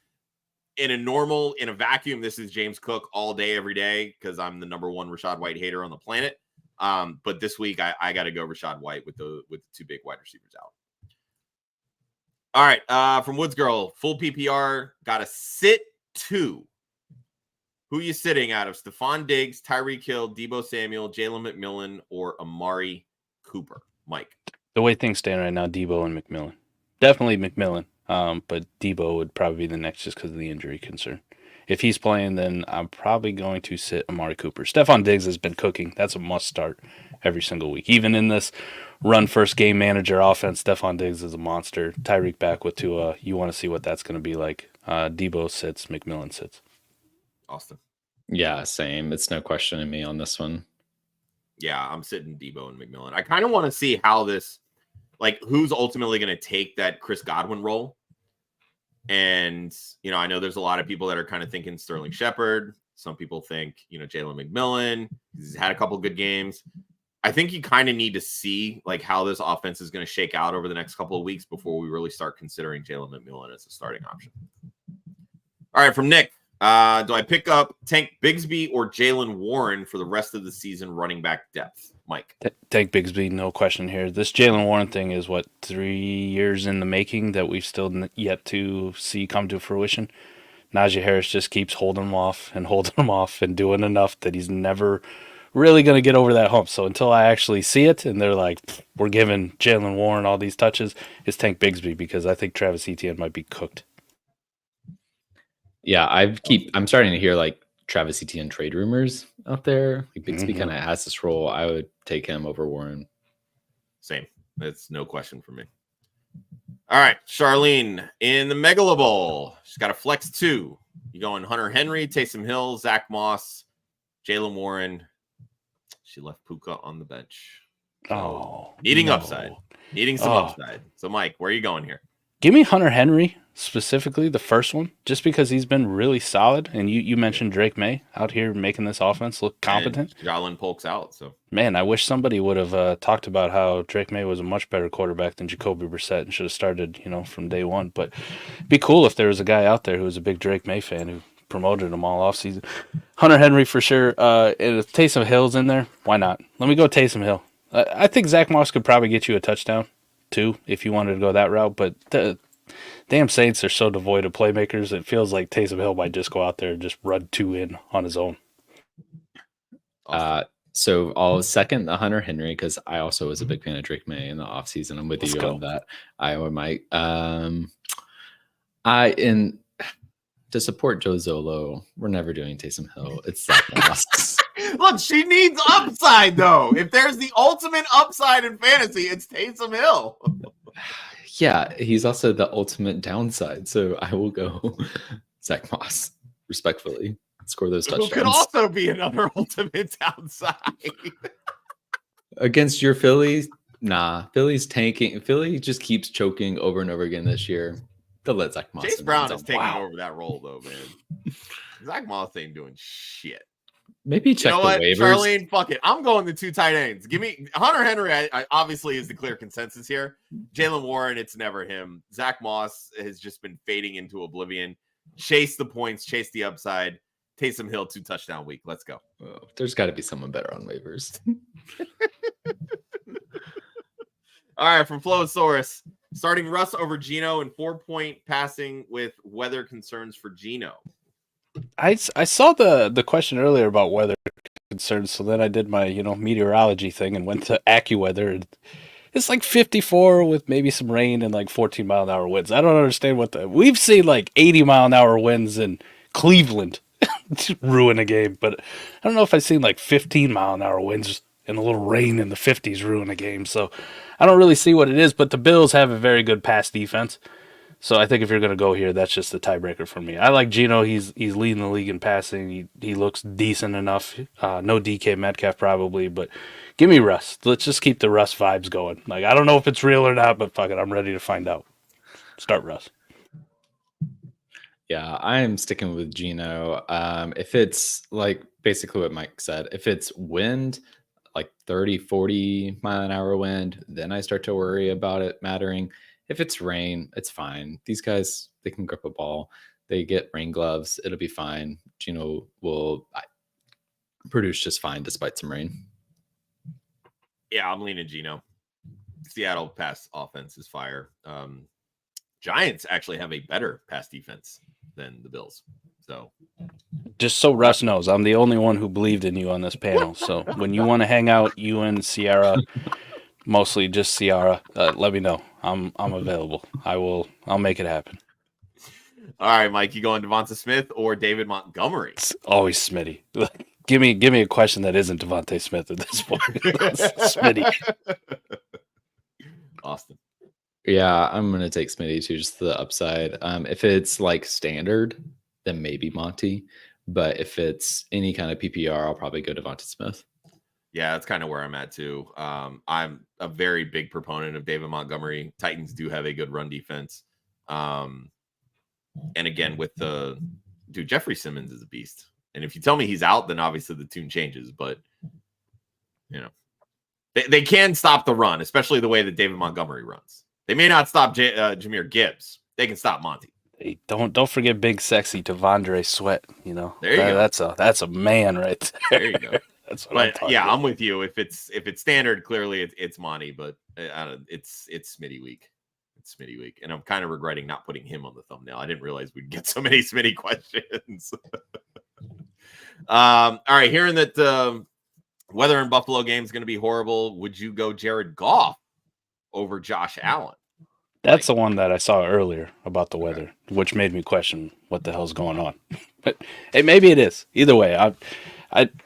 In a vacuum, this is James Cook all day, every day, because I'm the number one Rachaad White hater on the planet. But this week, I got to go Rachaad White with the two big wide receivers out. All right, from Woods Girl, full PPR, got to sit 2. Who you sitting out of? Stephon Diggs, Tyreek Hill, Deebo Samuel, Jalen McMillan, or Amari Cooper? Mike. The way things stand right now, Deebo and McMillan. Definitely McMillan. But Deebo would probably be the next just because of the injury concern. If he's playing, then I'm probably going to sit Amari Cooper. Stephon Diggs has been cooking. That's a must start every single week. Even in this run first game manager offense, Stephon Diggs is a monster. Tyreek back with Tua. You want to see what that's going to be like. Deebo sits, McMillan sits. Austin. Yeah, same. It's no question in me on this one. Yeah, I'm sitting Deebo and McMillan. I kind of want to see how this, like, who's ultimately going to take that Chris Godwin role. And, you know, I know there's a lot of people that are kind of thinking Sterling Shepard. Some people think, you know, Jalen McMillan. He's had a couple good games. I think you kind of need to see, like, how this offense is going to shake out over the next couple of weeks before we really start considering Jalen McMillan as a starting option. All right, from Nick. Do I pick up Tank Bigsby or Jalen Warren for the rest of the season running back depth? Mike. Tank Bigsby, no question here. This Jalen Warren thing is, 3 years in the making that we've still yet to see come to fruition. Najee Harris just keeps holding him off and doing enough that he's never really going to get over that hump. So until I actually see it and they're like, we're giving Jalen Warren all these touches, it's Tank Bigsby, because I think Travis Etienne might be cooked. Yeah, I'm starting to hear like Travis Etienne trade rumors out there. Like Bigsby kind of has this role. I would take him over Warren. Same. That's no question for me. All right, Charlene in the Megala Bowl. She's got a flex 2. You going Hunter Henry, Taysom Hill, Zach Moss, Jalen Warren. She left Puka on the bench. Oh, needing no. upside. Needing some upside. So, Mike, where are you going here? Give me Hunter Henry, specifically the first one, just because he's been really solid. And you mentioned Drake May out here making this offense look competent. And Jalen Polk's out. So, man, I wish somebody would have talked about how Drake May was a much better quarterback than Jacoby Brissett and should have started, from day one. But it'd be cool if there was a guy out there who was a big Drake May fan who promoted him all offseason. Hunter Henry for sure. And if Taysom Hill's in there, why not? Let me go Taysom Hill. I think Zach Moss could probably get you a touchdown, too, if you wanted to go that route. But the damn Saints are so devoid of playmakers, it feels like Taysom Hill might just go out there and just run 2 in on his own. So I'll second the Hunter Henry because I also was a big fan of Drake May in the offseason. I'm with you on that. Iowa Mike. To support Joe Zolo, we're never doing Taysom Hill. It's Zach Moss. Look, she needs upside, though. If there's the ultimate upside in fantasy, it's Taysom Hill. Yeah, he's also the ultimate downside. So I will go Zach Moss, respectfully. Score those touchdowns. Who could also be another ultimate downside. Against your Phillies? Nah, Philly's tanking. Philly just keeps choking over and over again this year. They'll let Zach Moss. Chase Brown is taking over that role, though, man. Zach Moss ain't doing shit. Maybe check the waivers. Charlene, fuck it. I'm going the 2 tight ends. Give me Hunter Henry. I obviously is the clear consensus here. Jalen Warren, it's never him. Zach Moss has just been fading into oblivion. Chase the points, chase the upside. Taysom Hill 2 touchdown week. Let's go. Oh, there's got to be someone better on waivers. All right, from Flowosaurus. Starting Russ over Geno and 4-point passing with weather concerns for Geno. I saw the question earlier about weather concerns, so then I did my meteorology thing and went to AccuWeather. It's like 54 with maybe some rain and like 14 mile an hour winds. I don't understand we've seen like 80 mile an hour winds in Cleveland ruin a game, but I don't know if I've seen like 15 mile an hour winds and a little rain in the 50s ruin a game. So I don't really see what it is, but the Bills have a very good pass defense. So I think if you're going to go here, that's just the tiebreaker for me. I like Geno. He's leading the league in passing. He looks decent enough. No DK Metcalf probably, but give me Russ. Let's just keep the Russ vibes going. Like, I don't know if it's real or not, but fuck it. I'm ready to find out. Start Russ. Yeah, I am sticking with Geno. If it's like basically what Mike said, if it's wind, like 30, 40 mile an hour wind, then I start to worry about it mattering. If it's rain, it's fine. These guys, they can grip a ball. They get rain gloves. It'll be fine. Geno will produce just fine despite some rain. Yeah, I'm leaning Geno. Seattle pass offense is fire. Giants actually have a better pass defense than the Bills. So just so Russ knows, I'm the only one who believed in you on this panel. So when you want to hang out, you and Ciara, mostly just Ciara, let me know. I'm available. I'll make it happen. All right, Mike, you going Devonta Smith or David Montgomery? It's always Smitty. Give me a question that isn't Devontae Smith at this point. Smitty. Austin. Yeah, I'm gonna take Smitty too, just the upside. If it's like standard, then maybe Monty. But if it's any kind of PPR, I'll probably go Devonta Smith. Yeah, that's kind of where I'm at too. I'm a very big proponent of David Montgomery. Titans do have a good run defense. And again, with Jeffrey Simmons is a beast. And if you tell me he's out, then obviously the tune changes. But they can stop the run, especially the way that David Montgomery runs. They may not stop Jahmyr Gibbs. They can stop Monty. Hey, don't forget big sexy Devondre Sweat. There you go. That's a man right there. There you go. That's what I'm with you. If it's standard, clearly it's Monty, but it's Smitty week. It's Smitty week, and I'm kind of regretting not putting him on the thumbnail. I didn't realize we'd get so many Smitty questions. All right, hearing that weather in Buffalo game is going to be horrible, would you go Jared Goff over Josh Allen? That's the one that I saw earlier about the weather, which made me question what the hell's going on. But maybe it is. Either way,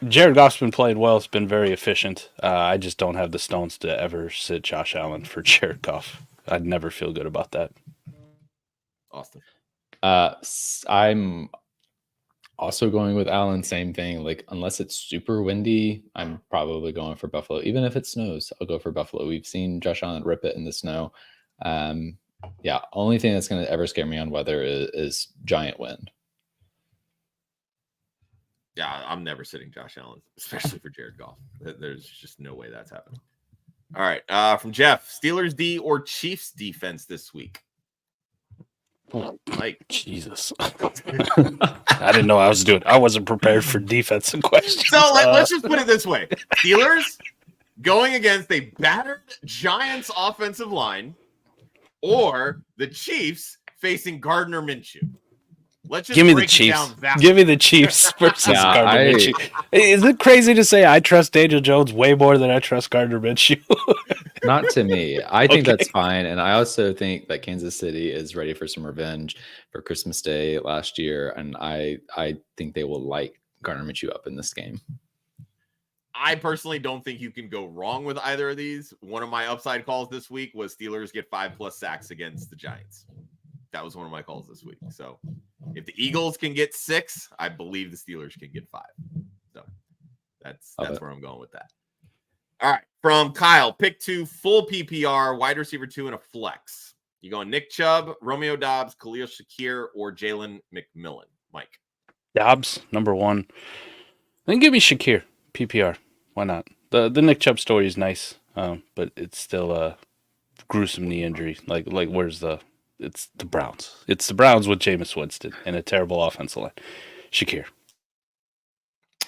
Jared Goff's been playing well. It's been very efficient. I just don't have the stones to ever sit Josh Allen for Jared Goff. I'd never feel good about that. Austin. Also going with Allen, same thing. Like unless it's super windy, I'm probably going for Buffalo. Even if it snows, I'll go for Buffalo. We've seen Josh Allen rip it in the snow. Yeah, only thing that's going to ever scare me on weather is giant wind. Yeah, I'm never sitting Josh Allen, especially for Jared Goff. There's just no way that's happening. All right, from Jeff, Steelers D or Chiefs defense this week? Like Jesus. I didn't know I was doing. I wasn't prepared for defensive questions. So let's just put it this way: Steelers going against a battered Giants offensive line, or the Chiefs facing Gardner Minshew. Let's just give me the break it Chiefs. down that Give me the Chiefs versus Yeah, Gardner Minshew. Is it crazy to say I trust Daniel Jones way more than I trust Gardner Minshew? Not to me. I think Okay. that's fine. And I also think that Kansas City is ready for some revenge for Christmas Day last year. And I think they will light Gardner Minshew up in this game. I personally don't think you can go wrong with either of these. One of my upside calls this week was Steelers get 5+ sacks against the Giants. That was one of my calls this week. So if the Eagles can get 6, I believe the Steelers can get 5. So that's where I'm going with that. All right. From Kyle, pick 2, full PPR, wide receiver 2, and a flex. You going Nick Chubb, Romeo Doubs, Khalil Shakir, or Jalen McMillan? Mike. Dobbs, number 1. Then give me Shakir, PPR. Why not? The Nick Chubb story is nice, but it's still a gruesome knee injury. Like where's the? It's the Browns. It's the Browns with Jameis Winston and a terrible offensive line. Shakir.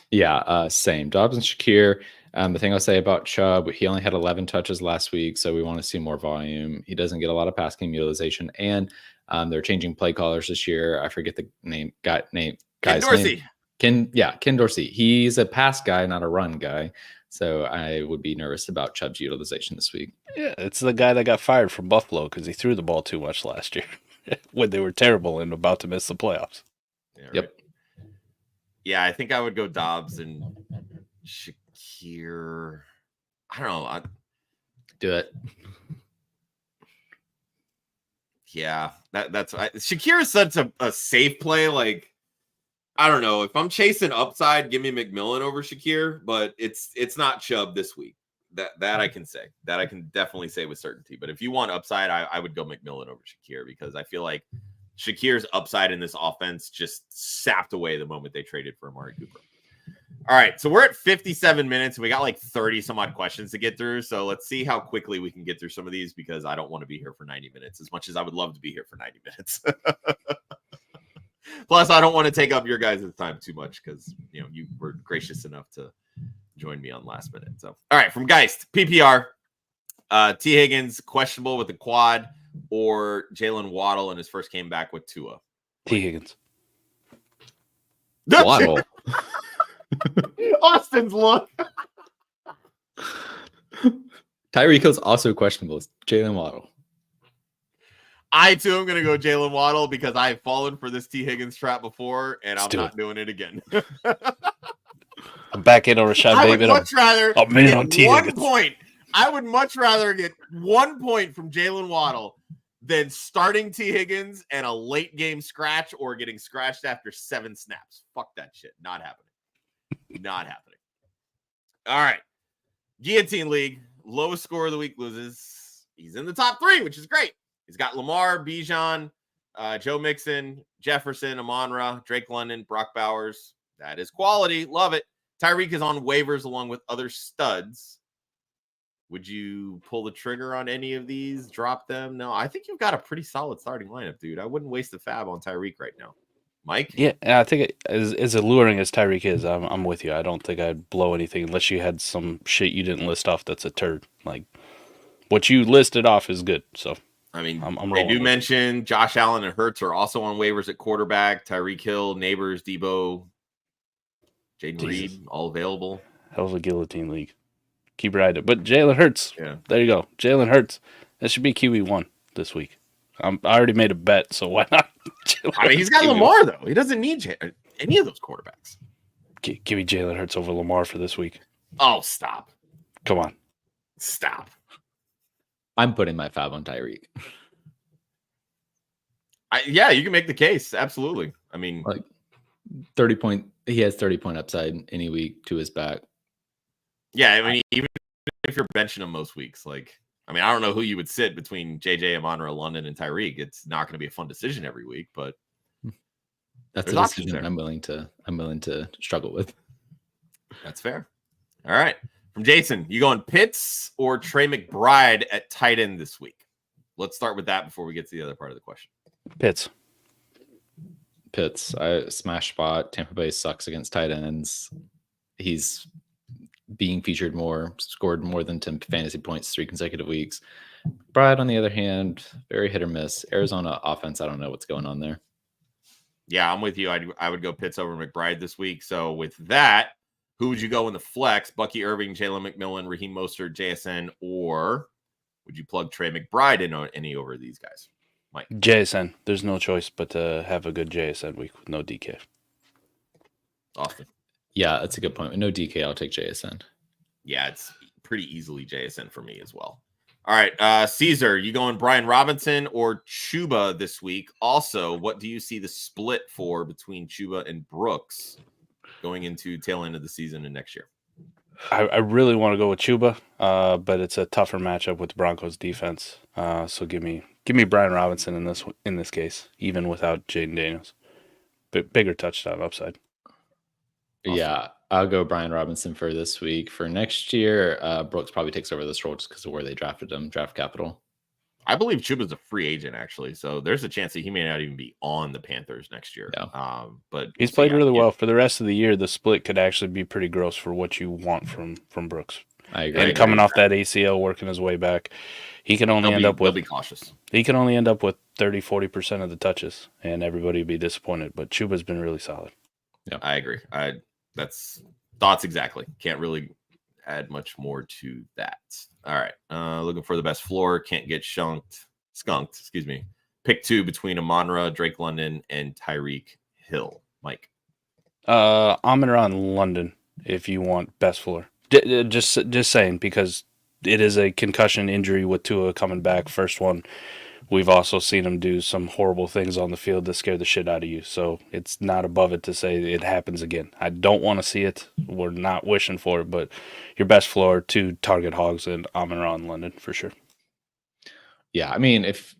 Yeah, same. Dobbs and Shakir. The thing I'll say about Chubb, he only had 11 touches last week, so we want to see more volume. He doesn't get a lot of pass game utilization, and they're changing play callers this year. I forget the guy's Ken Dorsey. name. Ken Dorsey. He's a pass guy, not a run guy. So I would be nervous about Chubb's utilization this week. Yeah, it's the guy that got fired from Buffalo because he threw the ball too much last year when they were terrible and about to miss the playoffs. Yeah, right. Yep. Yeah, I think I would go Dobbs and Shakir. I don't know. Do it. Yeah, that's Shakir is such a safe play. Like, I don't know if I'm chasing upside, give me McMillan over Shakir, but it's not Chubb this week. That I can say. That I can definitely say with certainty. But if you want upside, I would go McMillan over Shakir because I feel like Shakir's upside in this offense just sapped away the moment they traded for Amari Cooper. All right, so we're at 57 minutes and we got like 30 some odd questions to get through. So let's see how quickly we can get through some of these because I don't want to be here for 90 minutes as much as I would love to be here for 90 minutes. Plus, I don't want to take up your guys' time too much because you were gracious enough to join me on last minute. So, all right, from Geist, PPR, T. Higgins questionable with the quad, or Jalen Waddle in his first game back with Tua. T. Higgins. Waddle. Austin's look. Tyreek Hill's also questionable. It's Jalen Waddle. I too am going to go Jalen Waddle because I've fallen for this T. Higgins trap before, and I'm not doing it again. I'm back in on Rashad I would Bateman. much rather I'm in on get T. 1 Higgins. point. I would much rather get 1 point from Jalen Waddle than starting T. Higgins and a late game scratch or getting scratched after 7 snaps. Fuck that shit. Not happening. Not happening. All right. Guillotine League. Lowest score of the week loses. He's in the top 3, which is great. He's got Lamar, Bijan, Joe Mixon, Jefferson, Amon-Ra, Drake London, Brock Bowers. That is quality. Love it. Tyreek is on waivers along with other studs. Would you pull the trigger on any of these? Drop them? No, I think you've got a pretty solid starting lineup, dude. I wouldn't waste the fab on Tyreek right now. Mike? Yeah, I think as alluring as Tyreek is, I'm with you. I don't think I'd blow anything unless you had some shit you didn't list off that's a turd. Like, what you listed off is good, so... I mean, I'm they do mention Josh Allen and Hurts are also on waivers at quarterback. Tyreek Hill, Neighbors, Debo, Jaden Reed, all available. Hell of a guillotine league. Keep riding it. But Jalen Hurts. Yeah. There you go. Jalen Hurts. That should be QE1 this week. I already made a bet, so why not? I mean, he's got Lamar, though. He doesn't need any of those quarterbacks. Give me Jalen Hurts over Lamar for this week. Oh, stop. Come on. Stop. I'm putting my fab on Tyreek. Yeah, you can make the case. Absolutely. I mean, He has 30-point upside any week to his back. Yeah, I mean, even if you're benching him most weeks, like, I mean, I don't know who you would sit between JJ, Amon-Ra, London, and Tyreek. It's not going to be a fun decision every week, but that's a there's options decision there. I'm willing to struggle with. That's fair. All right. From Jason, you going Pitts or Trey McBride at tight end this week? Let's start with that before we get to the other part of the question. Pitts. I smash spot. Tampa Bay sucks against tight ends. He's being featured more, scored more than 10 fantasy points 3 consecutive weeks. Bride, on the other hand, very hit or miss. Arizona offense, I don't know what's going on there. Yeah, I'm with you. I would go Pitts over McBride this week. So with that, who would you go in the flex? Bucky Irving, Jalen McMillan, Raheem Mostert, JSN, or would you plug Trey McBride in on any over these guys? Mike. JSN. There's no choice but to have a good JSN week with no DK. Austin. Yeah, that's a good point. With no DK, I'll take JSN. Yeah, it's pretty easily JSN for me as well. All right, Caesar, you going Brian Robinson or Chuba this week? Also, what do you see the split for between Chuba and Brooks going into tail end of the season and next year? I really want to go with Chuba, but it's a tougher matchup with the Broncos defense. So give me Brian Robinson in this case, even without Jaden Daniels. But bigger touchdown upside. Awesome. Yeah, I'll go Brian Robinson for this week. For next year, Brooks probably takes over this role just because of where they drafted him, draft capital. I believe Chuba's a free agent, actually. So there's a chance that he may not even be on the Panthers next year. Yeah. But he's played really well. For the rest of the year, the split could actually be pretty gross for what you want from Brooks. I agree. And coming off that ACL, working his way back, he can only end up with... They'll be cautious. He can only end up with 30-40% of the touches, and everybody would be disappointed. But Chuba's been really solid. Yeah, I agree. That's thoughts exactly. Can't really add much more to that. All right. Looking for the best floor. Can't get skunked. Excuse me. Pick 2 between Amon-Ra, Drake London, and Tyreek Hill. Mike. Amon-Ra in London if you want best floor. Just saying, because it is a concussion injury with Tua coming back. First one. We've also seen him do some horrible things on the field that scare the shit out of you. So it's not above it to say it happens again. I don't want to see it. We're not wishing for it, but your best floor, 2 target hogs and Amon-Ra in London for sure. Yeah, I mean, if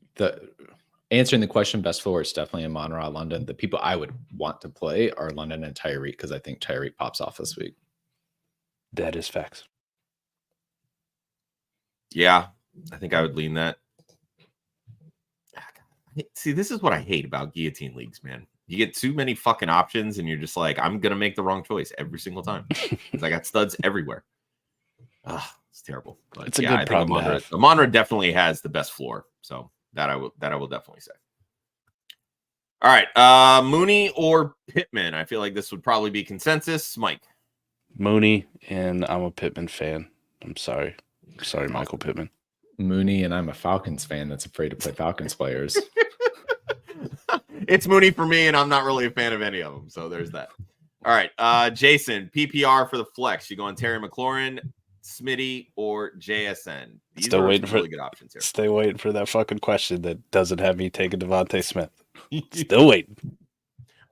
answering the question, best floor is definitely Amon-Ra, London. The people I would want to play are London and Tyreek because I think Tyreek pops off this week. That is facts. Yeah, I think I would lean that. See, this is what I hate about guillotine leagues, man. You get too many fucking options, and you're just like, I'm gonna make the wrong choice every single time because I got studs everywhere. It's terrible. But it's a good problem to have. Amon-Ra definitely has the best floor, so that I will definitely say. All right, Mooney or Pittman? I feel like this would probably be consensus. Mike. Mooney, and I'm a Pittman fan. I'm sorry, Michael Pittman. Mooney, and I'm a Falcons fan that's afraid to play Falcons players. It's Mooney for me, and I'm not really a fan of any of them. So there's that. All right. Jason, PPR for the flex. You going Terry McLaurin, Smitty, or JSN? These still are waiting really good options here. Stay waiting for that fucking question that doesn't have me taking Devontae Smith. Still waiting.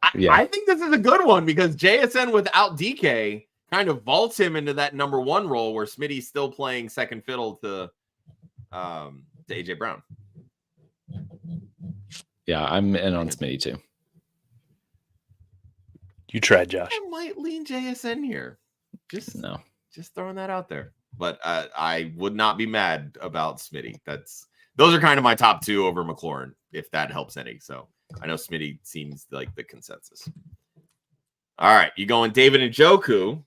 I think this is a good one because JSN without DK kind of vaults him into that number 1 role where Smitty's still playing second fiddle to AJ Brown. Yeah, I'm in on Smitty too. You tried, Josh. I might lean JSN here. Just throwing that out there. But I would not be mad about Smitty. Those are kind of my top 2 over McLaurin, if that helps any. So I know Smitty seems like the consensus. All right, you going David Njoku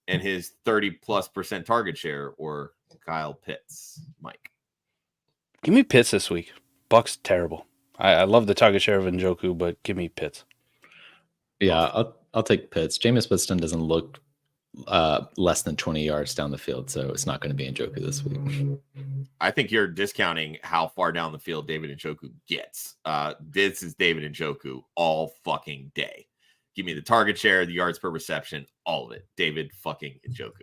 and his 30+% target share, or Kyle Pitts, Mike? Give me Pitts this week. Buck's terrible. I love the target share of Njoku, but give me Pitts. Yeah, I'll take Pitts. Jameis Winston doesn't look less than 20 yards down the field, so it's not going to be Njoku this week. I think you're discounting how far down the field David Njoku gets. This is David Njoku all fucking day. Give me the target share, the yards per reception, all of it. David fucking Njoku.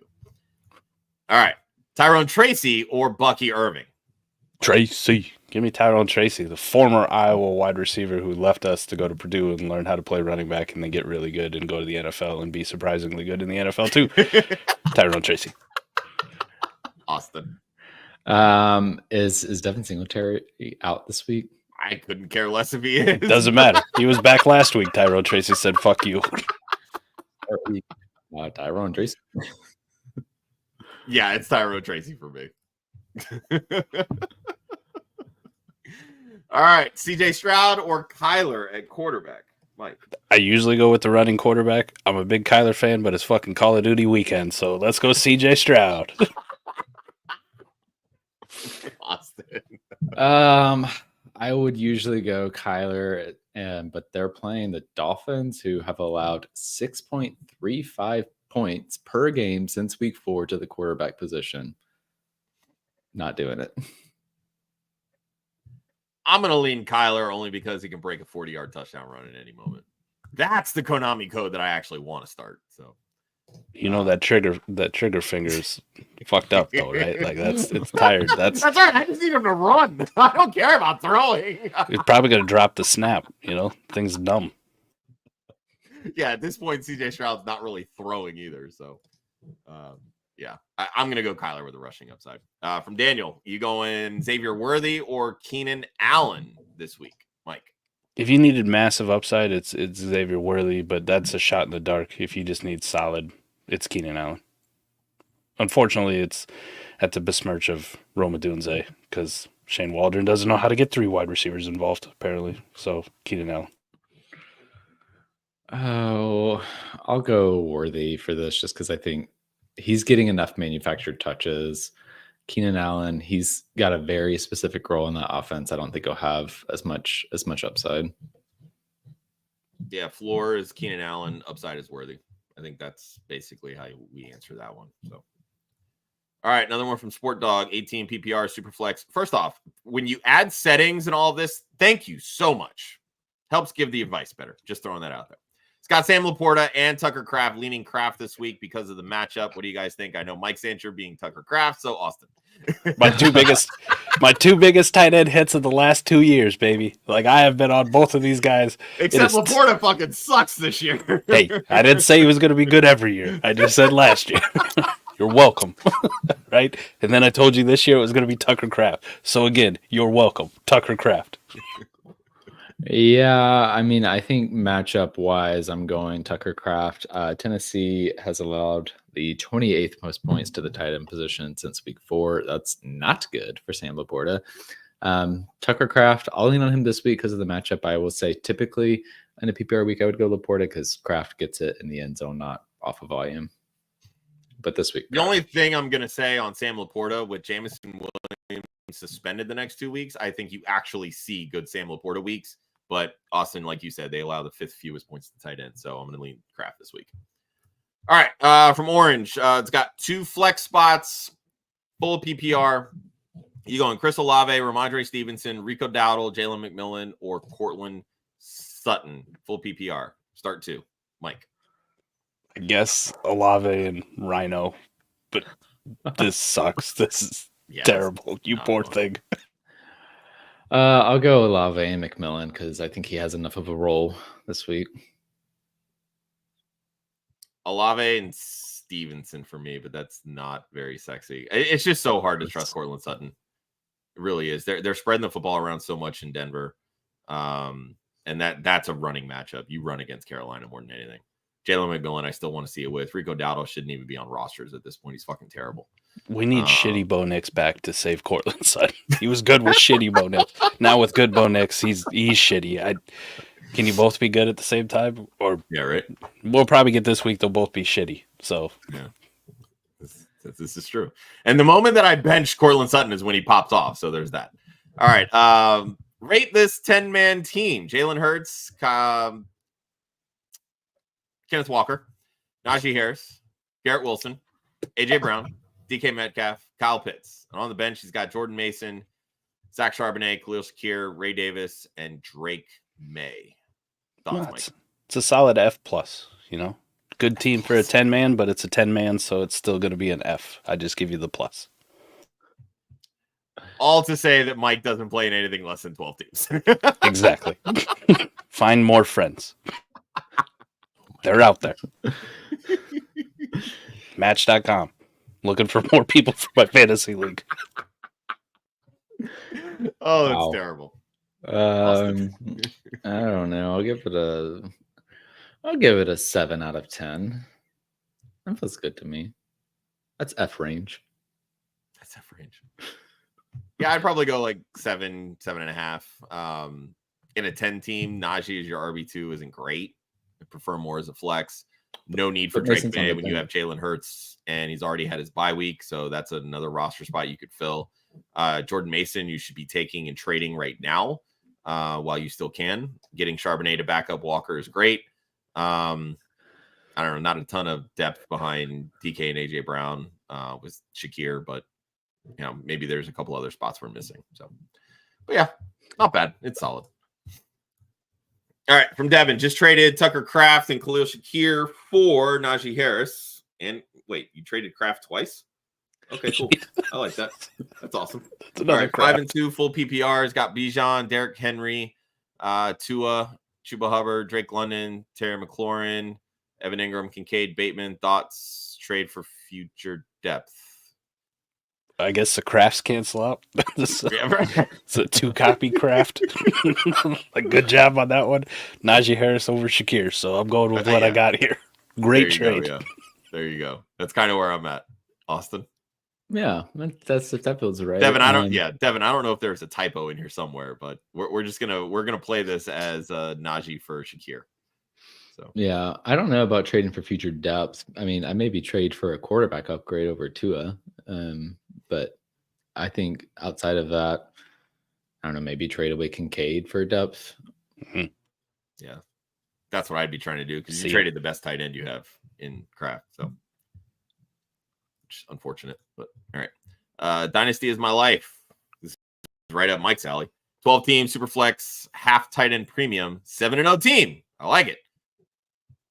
All right. Tyrone Tracy or Bucky Irving? Tracy. Give me Tyrone Tracy, the former Iowa wide receiver who left us to go to Purdue and learn how to play running back and then get really good and go to the NFL and be surprisingly good in the NFL too. Tyrone Tracy. Austin. Is Devin Singletary out this week? I couldn't care less if he is. Doesn't matter. He was back last week. Tyrone Tracy said, "Fuck you." Tyrone Tracy. Yeah, it's Tyrone Tracy for me. All right, CJ Stroud or Kyler at quarterback? Mike. I usually go with the running quarterback. I'm a big Kyler fan, but it's fucking Call of Duty weekend, so let's go CJ Stroud. Austin. I would usually go Kyler, but they're playing the Dolphins, who have allowed 6.35 points per game since week 4 to the quarterback position. Not doing it. I'm going to lean Kyler only because he can break a 40-yard touchdown run at any moment. That's the Konami code that I actually want to start. So, you know that trigger finger's fucked up though, right? Like it's tired. That's right. I just need him to run. I don't care about throwing. He's probably gonna drop the snap. You know, thing's dumb. Yeah, at this point, CJ Stroud's not really throwing either. So, yeah, I'm gonna go Kyler with the rushing upside. From Daniel, you going Xavier Worthy or Keenan Allen this week, Mike? If you needed massive upside, it's Xavier Worthy, but that's a shot in the dark. If you just need solid, it's Keenan Allen. Unfortunately, it's at the besmirch of Roma Dunze because Shane Waldron doesn't know how to get 3 wide receivers involved, apparently. So, Keenan Allen. Oh, I'll go Worthy for this just because I think he's getting enough manufactured touches. Keenan Allen, he's got a very specific role in that offense. I don't think he'll have as much upside. Yeah, floor is Keenan Allen, upside is Worthy. I think that's basically how we answer that one. So, all right, another one from Sport Dog, 18 PPR Superflex. First off, when you add settings and all of this, thank you so much. Helps give the advice better. Just throwing that out there. It's got Sam Laporta and Tucker Kraft leaning Kraft this week because of the matchup. What do you guys think? I know Mike's answer being Tucker Kraft, so Austin. my two biggest tight end hits of the last 2 years, baby. Like I have been on both of these guys. Except Laporta fucking sucks this year. Hey, I didn't say he was going to be good every year. I just said last year. You're welcome. Right? And then I told you this year it was going to be Tucker Kraft. So again, you're welcome. Tucker Kraft. Yeah, I mean, I think matchup wise, I'm going Tucker Kraft. Tennessee has allowed the 28th most points to the tight end position since week 4. That's not good for Sam Laporta. Tucker Kraft, I'll lean on him this week because of the matchup. I will say typically in a PPR week, I would go Laporta because Kraft gets it in the end zone, not off of volume. But this week, the only thing I'm going to say on Sam Laporta with Jameson Williams suspended the next 2 weeks, I think you actually see good Sam Laporta weeks. But Austin, like you said, they allow the 5th fewest points to tight end. So I'm going to lean Kraft this week. All right. From Orange, it's got 2 flex spots, full PPR. You going Chris Olave, Ramondre Stevenson, Rico Dowdle, Jalen McMillan, or Cortland Sutton, full PPR. Start 2. Mike. I guess Olave and Rhino, but this sucks. This is terrible. You poor thing. I'll go Olave and McMillan because I think he has enough of a role this week. Olave and Stevenson for me, but that's not very sexy. It's just so hard to trust Cortland Sutton. It really is. They're spreading the football around so much in Denver, and that's a running matchup. You run against Carolina more than anything. Jalen McMillan, I still want to see it with. Rico Dowdle shouldn't even be on rosters at this point. He's fucking terrible. We need shitty Bo Nix back to save Cortland Sutton. He was good with shitty Bo Nix. Now with good Bo Nix, he's shitty. Can you both be good at the same time? Or yeah, right. We'll probably get this week. They'll both be shitty. So yeah, this is true. And the moment that I bench Cortland Sutton is when he pops off. So there's that. All right. Rate this 10-man team: Jalen Hurts, Kenneth Walker, Najee Harris, Garrett Wilson, AJ Brown, DK Metcalf, Kyle Pitts. And on the bench, he's got Jordan Mason, Zach Charbonnet, Khalil Shakir, Ray Davis, and Drake May. Thoughts, Mike? It's a solid F+, you know? Good team for a 10-man, but it's a 10-man, so it's still going to be an F. I just give you the plus. All to say that Mike doesn't play in anything less than 12 teams. Exactly. Find more friends. They're out there. Match.com. Looking for more people for my fantasy league. Oh, that's Wow. terrible. I don't know. I'll give it a 7 out of 10. That feels good to me. That's F range. That's F range. Yeah, I'd probably go like 7.5. In a 10 team, Najee as your RB2 isn't great. I prefer more as a flex. No need for But Drake Mason's on May the when you bench. have Jalen Hurts and he's already had his bye week. So that's another roster spot you could fill. Jordan Mason, you should be taking and trading right now while you still can. Getting Charbonnet to back up Walker is great. I don't know, not a ton of depth behind DK and AJ Brown with Shakir, but you know, maybe there's a couple other spots we're missing. So, but yeah, not bad. It's solid. All right, from Devin, just traded Tucker Kraft and Khalil Shakir for Najee Harris. And wait, you traded Kraft twice? Okay, cool. I like that. That's awesome. All right, 5-2 full PPRs. Got Bijan, Derrick Henry, Tua, Chuba Hubbard, Drake London, Terry McLaurin, Evan Ingram, Kincaid, Bateman. Thoughts? Trade for future depth. I guess the crafts cancel out. It's a 2-copy craft. Like, good job on that one. Najee Harris over Shakir. So I'm going with what I got here. Great trade. Go, yeah. There you go. That's kind of where I'm at. Austin. Yeah, that feels right. Devin, Devin, I don't know if there's a typo in here somewhere, but we're gonna play this as Najee for Shakir. So yeah, I don't know about trading for future depth. I mean, I maybe trade for a quarterback upgrade over Tua, but I think outside of that, I don't know, maybe trade away Kincaid for depth. Mm-hmm. Yeah, that's what I'd be trying to do because you traded the best tight end you have in Kraft, so which is unfortunate, but all right. Dynasty is my life. This is right up Mike's alley. 12 team Superflex half tight end premium 7-0 team. I like it.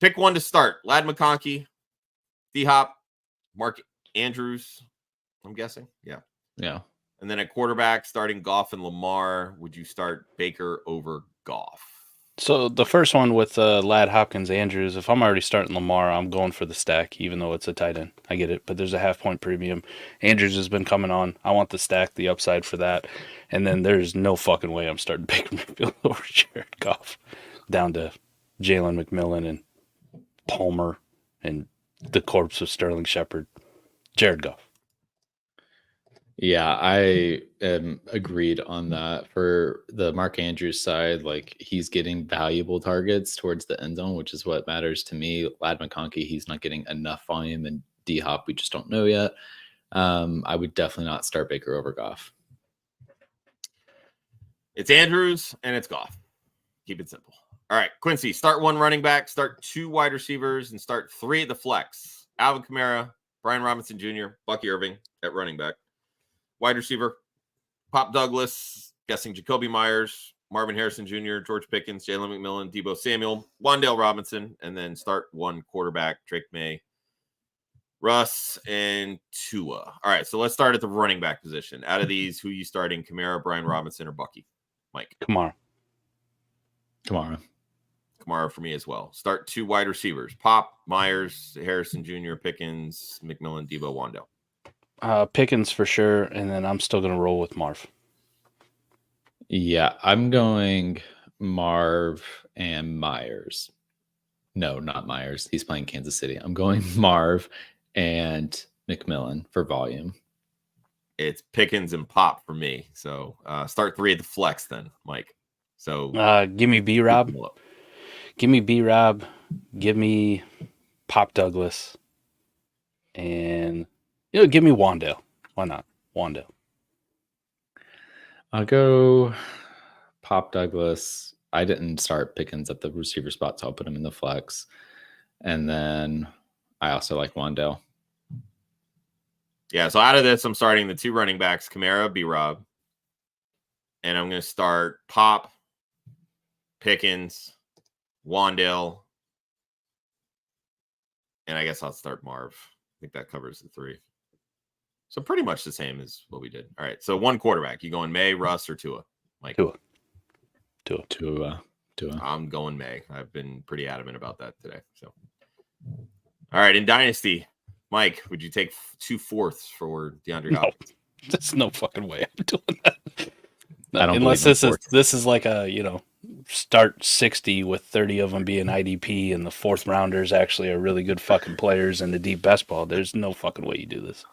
Pick one to start. Lad McConkey, D-Hop, Mark Andrews, I'm guessing. Yeah. And then at quarterback, starting Goff and Lamar, would you start Baker over Goff? So the first one with Lad, Hopkins, Andrews, if I'm already starting Lamar, I'm going for the stack, even though it's a tight end. I get it, but there's a half-point premium. Andrews has been coming on. I want the stack, the upside for that. And then there's no fucking way I'm starting Baker Mayfield over Jared Goff. Down to Jalen McMillan and Palmer and the corpse of Sterling Shepard. Jared Goff. Yeah, I am agreed on that. For the Mark Andrews side, like he's getting valuable targets towards the end zone, which is what matters to me. Lad McConkey, he's not getting enough volume, and D-Hop, we just don't know yet. I would definitely not start Baker over Goff. It's Andrews and it's Goff. Keep it simple. All right, Quincy, start one running back, start 2 wide receivers, and start 3 at the flex. Alvin Kamara, Brian Robinson Jr., Bucky Irving at running back. Wide receiver, Pop Douglas, guessing Jacoby Myers, Marvin Harrison Jr., George Pickens, Jalen McMillan, Deebo Samuel, Wan'Dale Robinson, and then start 1 quarterback, Drake May, Russ, and Tua. All right, so let's start at the running back position. Out of these, who you starting, Kamara, Brian Robinson, or Bucky? Mike. Kamara for me as well. Start 2 wide receivers, Pop, Myers, Harrison Jr., Pickens, McMillan, Deebo, Wan'Dale. Pickens for sure, and then I'm still going to roll with Marv. Yeah, I'm going Marv and Myers. No, not Myers. He's playing Kansas City. I'm going Marv and McMillan for volume. It's Pickens and Pop for me. So start 3 at the flex then, Mike. So give me B-Rob. Give me B-Rob. Give me Pop Douglas. And give me Wan'Dale. Why not? Wan'Dale. I'll go Pop Douglas. I didn't start Pickens at the receiver spot, so I'll put him in the flex. And then I also like Wan'Dale. Yeah, so out of this, I'm starting the 2 running backs, Kamara, B-Rob. And I'm going to start Pop, Pickens, Wan'Dale. And I guess I'll start Marv. I think that covers the 3. So pretty much the same as what we did. All right. So one quarterback. You going May, Russ, or Tua? Mike? Tua. I'm going May. I've been pretty adamant about that today. So, all right. In Dynasty, Mike, would you take 2 fourths for DeAndre Hopkins? There's no fucking way I'm doing that. I don't Unless believe this is like a, start 60 with 30 of them being IDP and the fourth rounders actually are really good fucking players in the deep best ball. There's no fucking way you do this.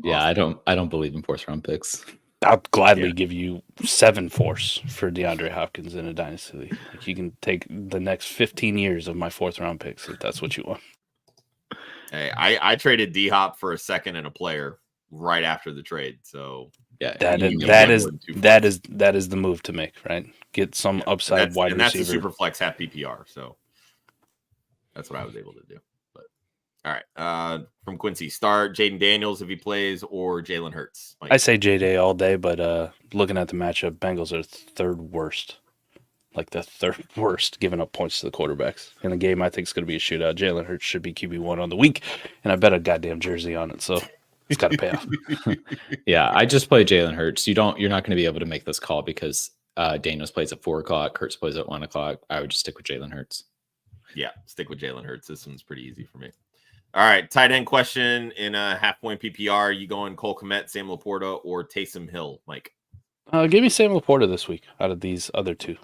Yeah, I don't believe in fourth round picks. I'll gladly give you 7 fourths for DeAndre Hopkins in a dynasty league. Like, you can take the next 15 years of my fourth round picks if that's what you want. Hey, I traded D-Hop for a second and a player right after the trade. So Yeah, that is the move to make, right? Get some upside wide and that's receiver. a super flex half PPR. So that's what I was able to do. But all right, from Quincy, start Jaden Daniels if he plays or Jalen Hurts. I say J-Day all day, but looking at the matchup, Bengals are third worst. Like the third worst, giving up points to the quarterbacks. In the game, I think it's going to be a shootout. Jalen Hurts should be QB1 on the week, and I bet a goddamn jersey on it, so it's got to pay off. Yeah, I just play Jalen Hurts. You're not going to be able to make this call because Daniels plays at 4 o'clock, Hurts plays at 1 o'clock. I would just stick with Jalen Hurts. Yeah, stick with Jalen Hurts. This one's pretty easy for me. All right, tight end question in a half-point PPR. You going Cole Kmet, Sam Laporta, or Taysom Hill, Mike? Give me Sam Laporta this week out of these other two.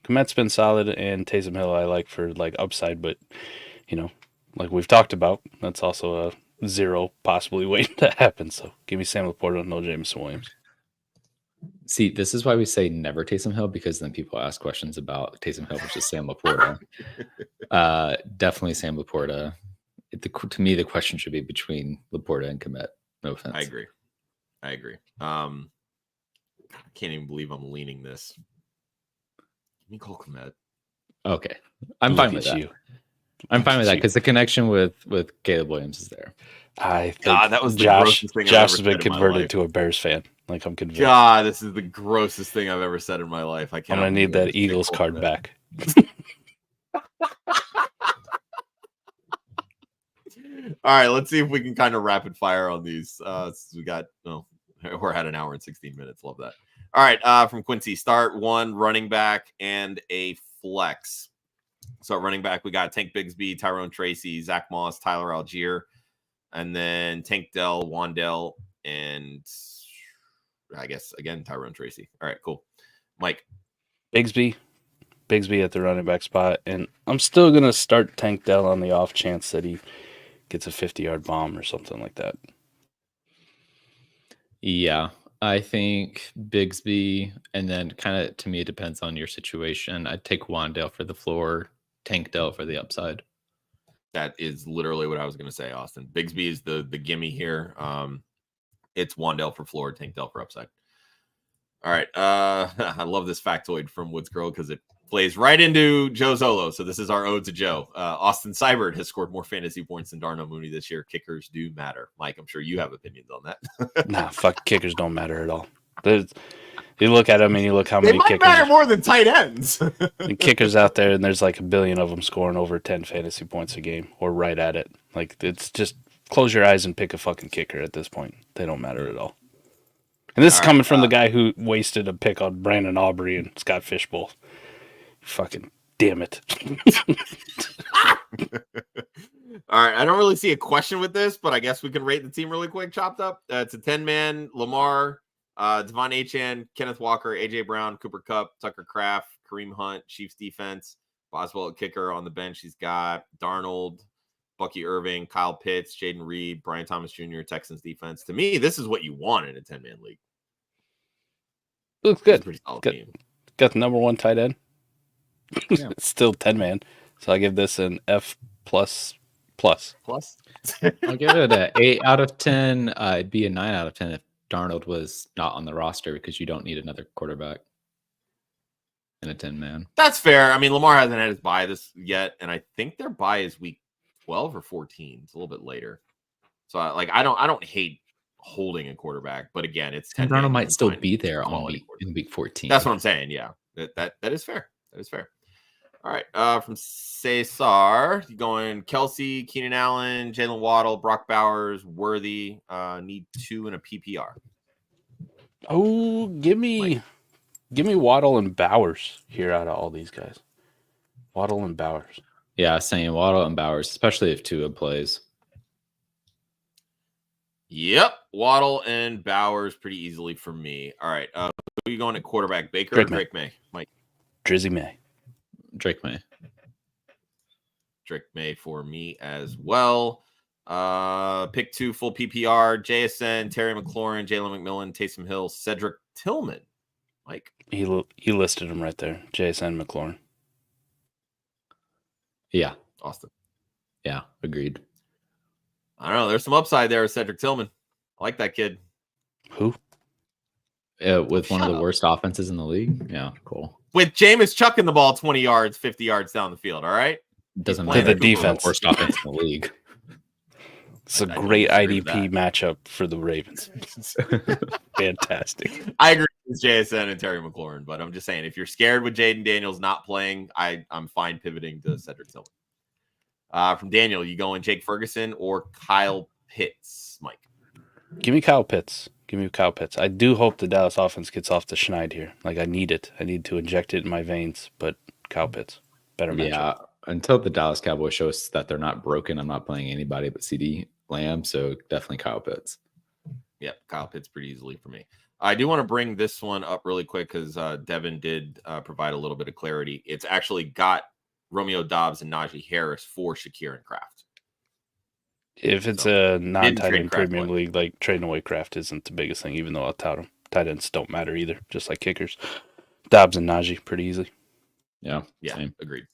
Kmet's been solid, and Taysom Hill I like for like upside, but like we've talked about, that's also a 0 possibly waiting to happen. So give me Sam Laporta, no Jameson Williams. See, this is why we say never Taysom Hill, because then people ask questions about Taysom Hill versus Sam Laporta. Definitely Sam Laporta. To me, the question should be between Laporta and Kmet. No offense. I agree. I can't even believe I'm leaning this. Give me Cole Kmet. Okay, I'm fine with that. I'm fine with that because the connection with Caleb Williams is there. I think that was the Josh grossest thing has I've ever been said in my converted life. to a Bears fan. Like, I'm convinced. God, this is the grossest thing I've ever said in my life. I'm gonna need that Eagles card back. All right, let's see if we can kind of rapid fire on these. We got we're at an hour and 16 minutes. Love that. All right, from Quincy, start 1 running back and a flex. So at running back, we got Tank Bigsby, Tyrone Tracy, Zach Moss, Tyler Algier, and then Tank Dell, Wandell, and I guess again Tyrone Tracy. All right, cool. Mike. Bigsby at the running back spot, and I'm still gonna start Tank Dell on the off chance that he gets a 50-yard bomb or something like that. Yeah, I think Bigsby, and then kind of to me it depends on your situation. I'd take Wandale for the floor, Tank Dell for the upside. That is literally what I was going to say, Austin. Bigsby is the gimme here. It's Wandale for floor, Tank Dell for upside. All right. I love this factoid from Woods Girl because it plays right into Joe Zolo. So this is our ode to Joe. Austin Seibert has scored more fantasy points than Darnell Mooney this year. Kickers do matter. Mike, I'm sure you have opinions on that. Nah, fuck, kickers don't matter at all. You look at them and you look how many kickers matter more than tight ends. the kickers out there, and there's like a billion of them scoring over 10 fantasy points a game or right at it. Like, it's just close your eyes and pick a fucking kicker at this point. They don't matter at all. And this is coming from the guy who wasted a pick on Brandon Aubrey and Scott Fishbowl. Fucking damn it. All right. I don't really see a question with this, but I guess we can rate the team really quick. Chopped up. It's a 10-man. Lamar, Devon Achane, Kenneth Walker, AJ Brown, Cooper Kupp, Tucker Kraft, Kareem Hunt, Chiefs defense, Boswell at kicker. On the bench, he's got Darnold, Bucky Irving, Kyle Pitts, Jaden Reed, Brian Thomas Jr., Texans defense. To me, this is what you want in a 10-man league. Looks good. Pretty solid team. Got the number 1 tight end. Yeah. It's still 10-man. So I give this an F++. Plus? I'll give it an 8 out of 10. It'd be a 9 out of 10 if Darnold was not on the roster because you don't need another quarterback in a 10-man. That's fair. I mean, Lamar hasn't had his bye this yet, and I think their bye is week 12 or 14. It's a little bit later. So I don't hate holding a quarterback, but again, it's 10. Darnold might still be there in week 14. That's what I'm saying. Yeah, that is fair. That is fair. All right. From Cesar, you going Kelsey, Keenan Allen, Jalen Waddle, Brock Bowers, Worthy. Need 2 in a PPR. Oh, give me Waddle and Bowers here out of all these guys. Waddle and Bowers. Yeah, saying Waddle and Bowers, especially if Tua plays. Yep, Waddle and Bowers pretty easily for me. All right. Who are you going at quarterback? Baker or Drake May? Mike. Drizzy May. Drake May. Drake May for me as well. Pick 2 full PPR. JSN, Terry McLaurin, Jalen McMillan, Taysom Hill, Cedric Tillman. Mike. He listed him right there. JSN McLaurin. Yeah. Austin. Yeah, agreed. I don't know. There's some upside there with Cedric Tillman. I like that kid. Who? With one of the worst offenses in the league. Yeah, cool. With Jameis chucking the ball 20 yards, 50 yards down the field. All right. Doesn't matter. matter. The defense. Worst offense in the league. It's a great IDP matchup for the Ravens. Fantastic. I agree with JSN and Terry McLaurin, but I'm just saying, if you're scared with Jaden Daniels not playing, I'm fine pivoting to Cedric Tillman. From Daniel, you going Jake Ferguson or Kyle Pitts, Mike? Give me Kyle Pitts. I do hope the Dallas offense gets off the schneid here. Like, I need it. I need to inject it in my veins, but Kyle Pitts. Better matchup. Yeah, until the Dallas Cowboys show us that they're not broken, I'm not playing anybody but CD Lamb, so definitely Kyle Pitts. Yep, Kyle Pitts pretty easily for me. I do want to bring this one up really quick because Devin did provide a little bit of clarity. It's actually got Romeo Doubs and Najee Harris for Shakir and Kraft. If it's a non-tight end premium league, like trading away Kraft isn't the biggest thing, even though I'll tout him. Tight ends don't matter either, just like kickers. Doubs and Najee, pretty easy. Yeah, same. Agreed.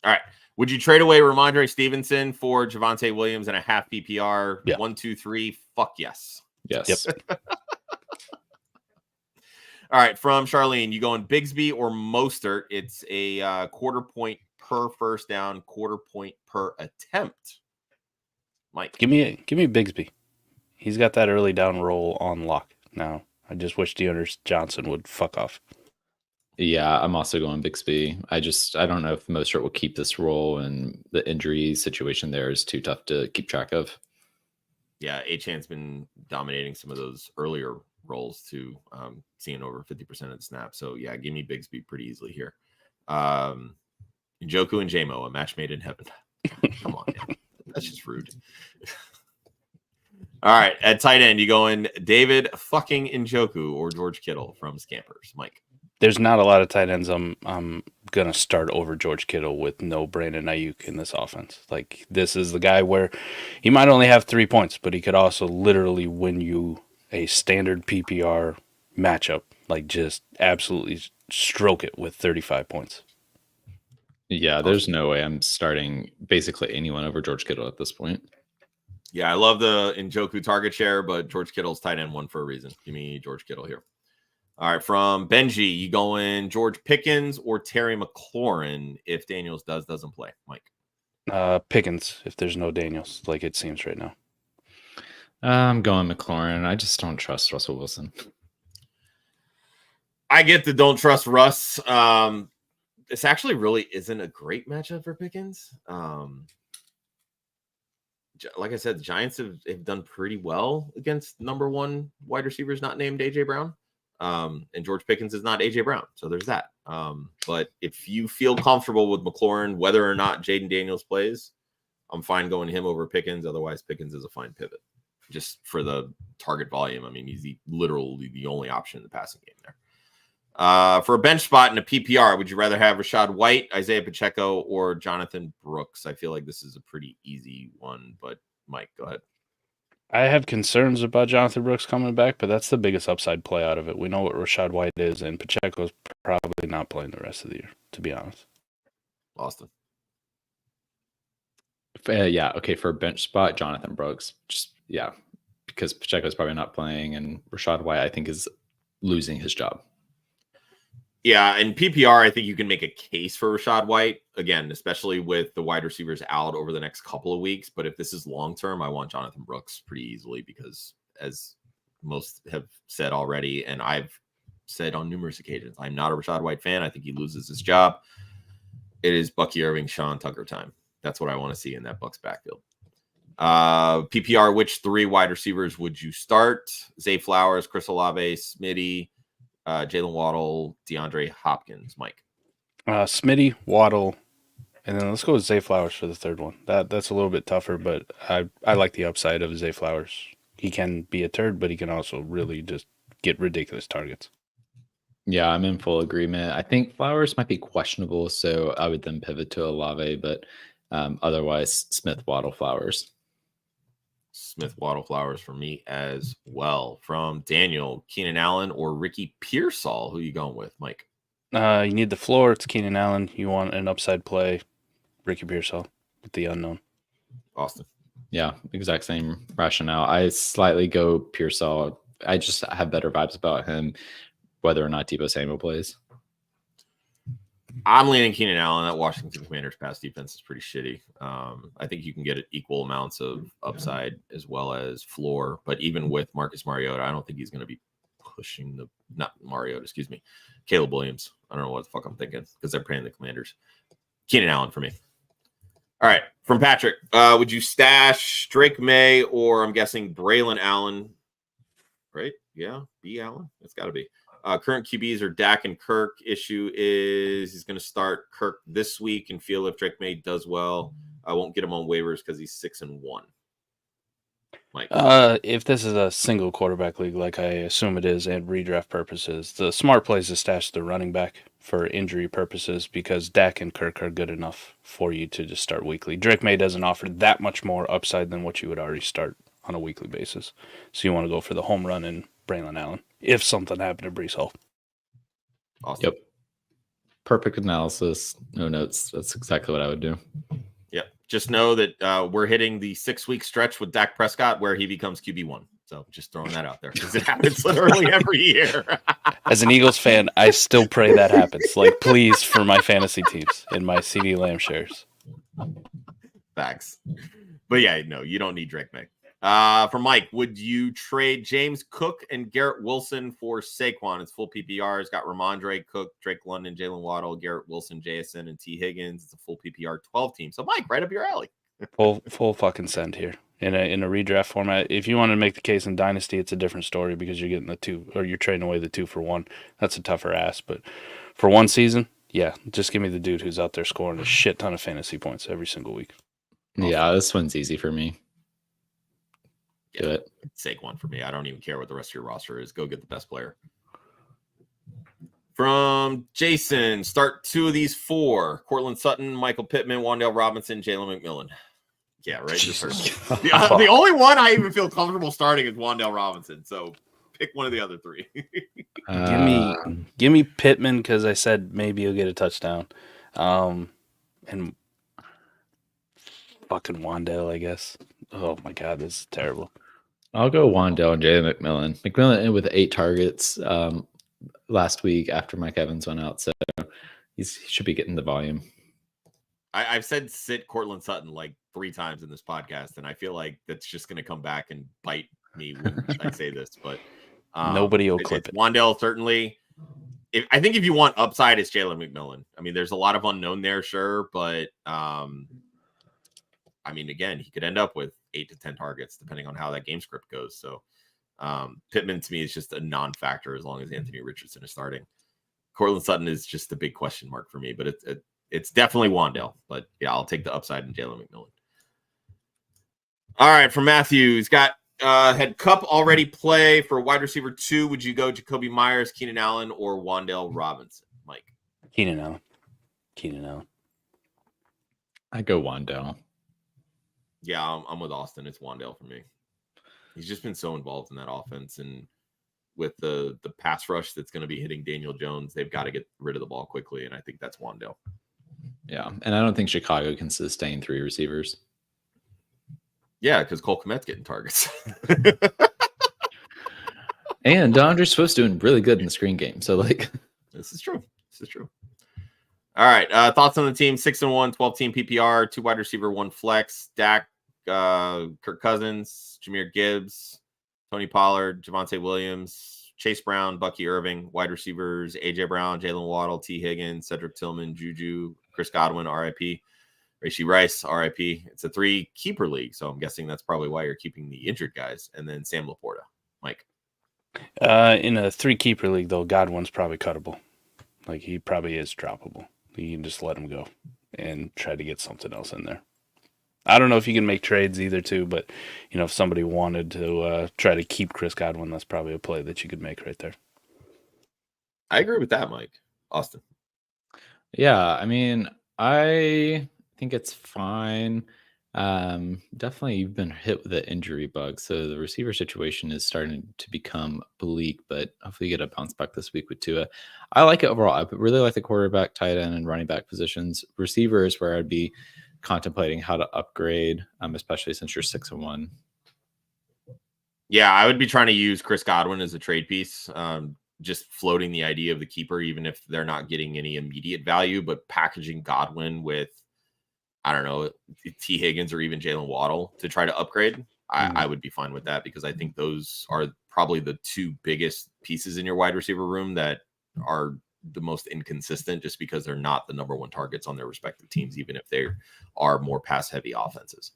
All right. Would you trade away Ramondre Stevenson for Javonte Williams and a half PPR? Yeah. 1, 2, 3. Fuck yes. Yes. Yep. All right. From Charlene, you going Bigsby or Mostert? It's a quarter point per first down, quarter point per attempt. Mike. Give me Bigsby. He's got that early down roll on lock now. I just wish Deontay Johnson would fuck off. Yeah, I'm also going Bixby. I don't know if Mostert will keep this role, and the injury situation there is too tough to keep track of. Yeah, Achan's been dominating some of those earlier roles too, seeing over 50% of the snaps. So yeah, give me Bigsby pretty easily here. Njoku and JMO, a match made in heaven. Come on, man. That's just rude. All right, at tight end, you going David fucking Njoku or George Kittle from Scampers, Mike? There's not a lot of tight ends I'm gonna start over George Kittle with no Brandon Ayuk in this offense. Like, this is the guy where he might only have 3 points, but he could also literally win you a standard PPR matchup. Like, just absolutely stroke it with 35 points. Yeah, there's no way I'm starting basically anyone over George Kittle at this point. Yeah, I love the Njoku target share, but George Kittle's tight end one for a reason. Give me George Kittle here. All right, from Benji, you going George Pickens or Terry McLaurin if Daniels doesn't play, Mike? Pickens if there's no Daniels, like it seems right now. I'm going McLaurin. I just don't trust Russell Wilson. I get the don't trust Russ. This actually really isn't a great matchup for Pickens. Like I said, the Giants have done pretty well against number one wide receivers not named A.J. Brown. And George Pickens is not A.J. Brown. So there's that. But if you feel comfortable with McLaurin, whether or not Jaden Daniels plays, I'm fine going him over Pickens. Otherwise, Pickens is a fine pivot just for the target volume. I mean, he's literally the only option in the passing game there. For a bench spot in a PPR, would you rather have Rachaad White, Isaiah Pacheco, or Jonathan Brooks? I feel like this is a pretty easy one, but Mike, go ahead. I have concerns about Jonathan Brooks coming back, but that's the biggest upside play out of it. We know what Rachaad White is, and Pacheco's probably not playing the rest of the year, to be honest. Austin. Yeah, okay, for a bench spot, Jonathan Brooks. Because Pacheco's probably not playing, and Rachaad White, I think, is losing his job. Yeah, and PPR, I think you can make a case for Rachaad White, again, especially with the wide receivers out over the next couple of weeks. But if this is long-term, I want Jonathan Brooks pretty easily because, as most have said already, and I've said on numerous occasions, I'm not a Rachaad White fan. I think he loses his job. It is Bucky Irving, Sean Tucker time. That's what I want to see in that Bucks backfield. PPR, which 3 wide receivers would you start? Zay Flowers, Chris Olave, Smitty, Jalen Waddle, DeAndre Hopkins. Mike. Smitty, Waddle, and then let's go with Zay Flowers for the third one. That's a little bit tougher, but I like the upside of Zay Flowers. He can be a turd, but he can also really just get ridiculous targets. Yeah, I'm in full agreement. I think Flowers might be questionable, so I would then pivot to Olave, but otherwise Smith, Waddle, Flowers. Smith, Waddle, Flowers for me as well. From Daniel, Keenan Allen or Ricky Pearsall? Who are you going with, Mike? You need the floor. It's Keenan Allen. You want an upside play, Ricky Pearsall with the unknown. Austin. Yeah, exact same rationale. I slightly go Pearsall. I just have better vibes about him, whether or not Deebo Samuel plays. I'm leaning Keenan Allen. That Washington Commanders pass defense is pretty shitty. I think you can get equal amounts of upside as well as floor. But even with Marcus Mariota, I don't think he's going to be pushing not Mariota, excuse me, Caleb Williams. I don't know what the fuck I'm thinking because they're playing the Commanders. Keenan Allen for me. All right. From Patrick, would you stash Drake May or I'm guessing Braylon Allen? Right? Yeah. B. Allen? It's got to be. Current QBs are Dak and Kirk. Issue is he's going to start Kirk this week and feel if Drake May does well. I won't get him on waivers because he's 6-1. Mike. If this is a single quarterback league, like I assume it is, and redraft purposes, the smart play is to stash the running back for injury purposes because Dak and Kirk are good enough for you to just start weekly. Drake May doesn't offer that much more upside than what you would already start on a weekly basis. So you want to go for the home run and Braylon Allen if something happened to Breece Hall. Awesome. Yep. Perfect analysis. No notes. That's exactly what I would do. Yep. Just know that we're hitting the 6-week stretch with Dak Prescott where he becomes QB1. So just throwing that out there because it happens literally every year. As an Eagles fan, I still pray that happens. Like, please, for my fantasy teams and my CD Lamb shares. Facts. But yeah, no, you don't need Drake May. For Mike, would you trade James Cook and Garrett Wilson for Saquon? It's full PPR. It's got Ramondre, Cook, Drake London, Jalen Waddle, Garrett Wilson, JSN, and T. Higgins. It's a full PPR 12 team. So Mike, right up your alley. Full fucking send here. In a redraft format. If you want to make the case in Dynasty, it's a different story because you're getting the 2 or you're trading away the 2 for 1. That's a tougher ask. But for one season, yeah, just give me the dude who's out there scoring a shit ton of fantasy points every single week. Yeah, this one's easy for me. Do it. Saquon for me. I don't even care what the rest of your roster is. Go get the best player. From Jason, start 2 of these 4. Cortland Sutton, Michael Pittman, Wan'Dale Robinson, Jalen McMillan. Yeah, right. The only one I even feel comfortable starting is Wan'Dale Robinson. So pick one of the other 3. Give me Pittman because I said maybe he'll get a touchdown. And fucking Wan'Dale, I guess. Oh my god, this is terrible. I'll go Wan'Dale and Jalen McMillan. McMillan with 8 targets last week after Mike Evans went out, so he should be getting the volume. I've said sit Cortland Sutton like 3 times in this podcast, and I feel like that's just going to come back and bite me when I say this. But nobody will clip it. Wan'Dale certainly. I think if you want upside, it's Jalen McMillan. I mean, there's a lot of unknown there, sure, but I mean, again, he could end up with 8 to 10 targets depending on how that game script goes. So Pittman to me is just a non-factor as long as Anthony Richardson is starting. Cortland Sutton is just a big question mark for me, but it's definitely Wan'Dale. But yeah, I'll take the upside in Jalen McMillan. All right, from Matthew, he's got had Kupp already play for wide receiver 2. Would you go Jacoby Myers, Keenan Allen, or Wan'Dale Robinson? Mike. Keenan Allen. I go Wan'Dale. Yeah, I'm with Austin. It's Wan'Dale for me. He's just been so involved in that offense, and with the pass rush that's going to be hitting Daniel Jones, they've got to get rid of the ball quickly, and I think that's Wan'Dale. Yeah, and I don't think Chicago can sustain 3 receivers. Yeah, because Cole Kmet's getting targets. And DeAndre Swift's doing really good in the screen game. So, this is true. All right. Thoughts on the team: 6-1, 12-team PPR, 2 wide receiver, 1 flex. Dak, Kirk Cousins, Jahmyr Gibbs, Tony Pollard, Javonte Williams, Chase Brown, Bucky Irving. Wide receivers: AJ Brown, Jalen Waddle, T. Higgins, Cedric Tillman, Juju, Chris Godwin, RIP. Rashee Rice, RIP. It's a 3 keeper league, so I'm guessing that's probably why you're keeping the injured guys. And then Sam Laporta. Mike. In a 3 keeper league, though, Godwin's probably cuttable. Like, he probably is droppable. You can just let him go and try to get something else in there. I don't know if you can make trades either, too, but, if somebody wanted to try to keep Chris Godwin, that's probably a play that you could make right there. I agree with that, Mike. Austin. Yeah, I mean, I think it's fine. Definitely you've been hit with the injury bug, so the receiver situation is starting to become bleak, but hopefully you get a bounce back this week with Tua. I like it overall. I really like the quarterback, tight end, and running back positions. Receiver is where I'd be contemplating how to upgrade, especially since you're 6-1. Yeah, I would be trying to use Chris Godwin as a trade piece. Just floating the idea of the keeper, even if they're not getting any immediate value, but packaging Godwin with, I don't know, T. Higgins or even Jalen Waddle to try to upgrade. I would be fine with that because I think those are probably the 2 biggest pieces in your wide receiver room that are the most inconsistent just because they're not the number 1 targets on their respective teams, even if they are more pass heavy offenses.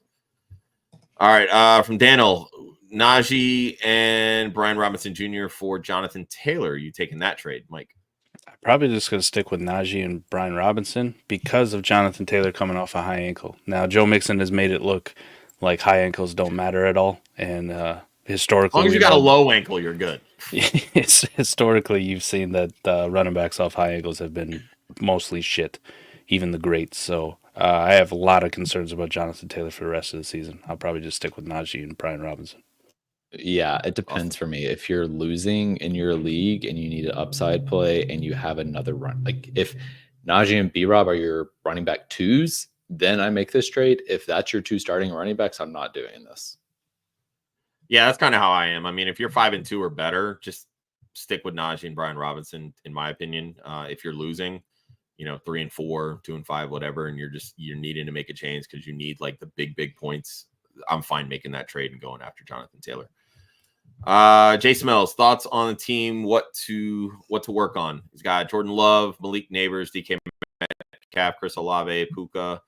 All right. From Daniel, Najee and Brian Robinson Jr. for Jonathan Taylor. You taking that trade, Mike? I'm probably just going to stick with Najee and Brian Robinson because of Jonathan Taylor coming off a high ankle. Now, Joe Mixon has made it look like high ankles don't matter at all. And historically, as long as you got a low ankle, you're good. Historically, you've seen that running backs off high ankles have been mostly shit, even the greats. So I have a lot of concerns about Jonathan Taylor for the rest of the season. I'll probably just stick with Najee and Brian Robinson. Yeah, it depends for me. If you're losing in your league and you need an upside play and you have another run, like if Najee and B-Rob are your running back 2s, then I make this trade. If that's your 2 starting running backs, I'm not doing this. Yeah, that's kind of how I am. I mean, if you're 5-2 or better, just stick with Najee and Brian Robinson, in my opinion. If you're losing, 3-4, 2-5, whatever, and you're needing to make a change because you need like the big points, I'm fine making that trade and going after Jonathan Taylor. Jay Smells, thoughts on the team, what to work on. He's got Jordan Love, Malik Neighbors, DK Metcalf, Chris Olave, Puka,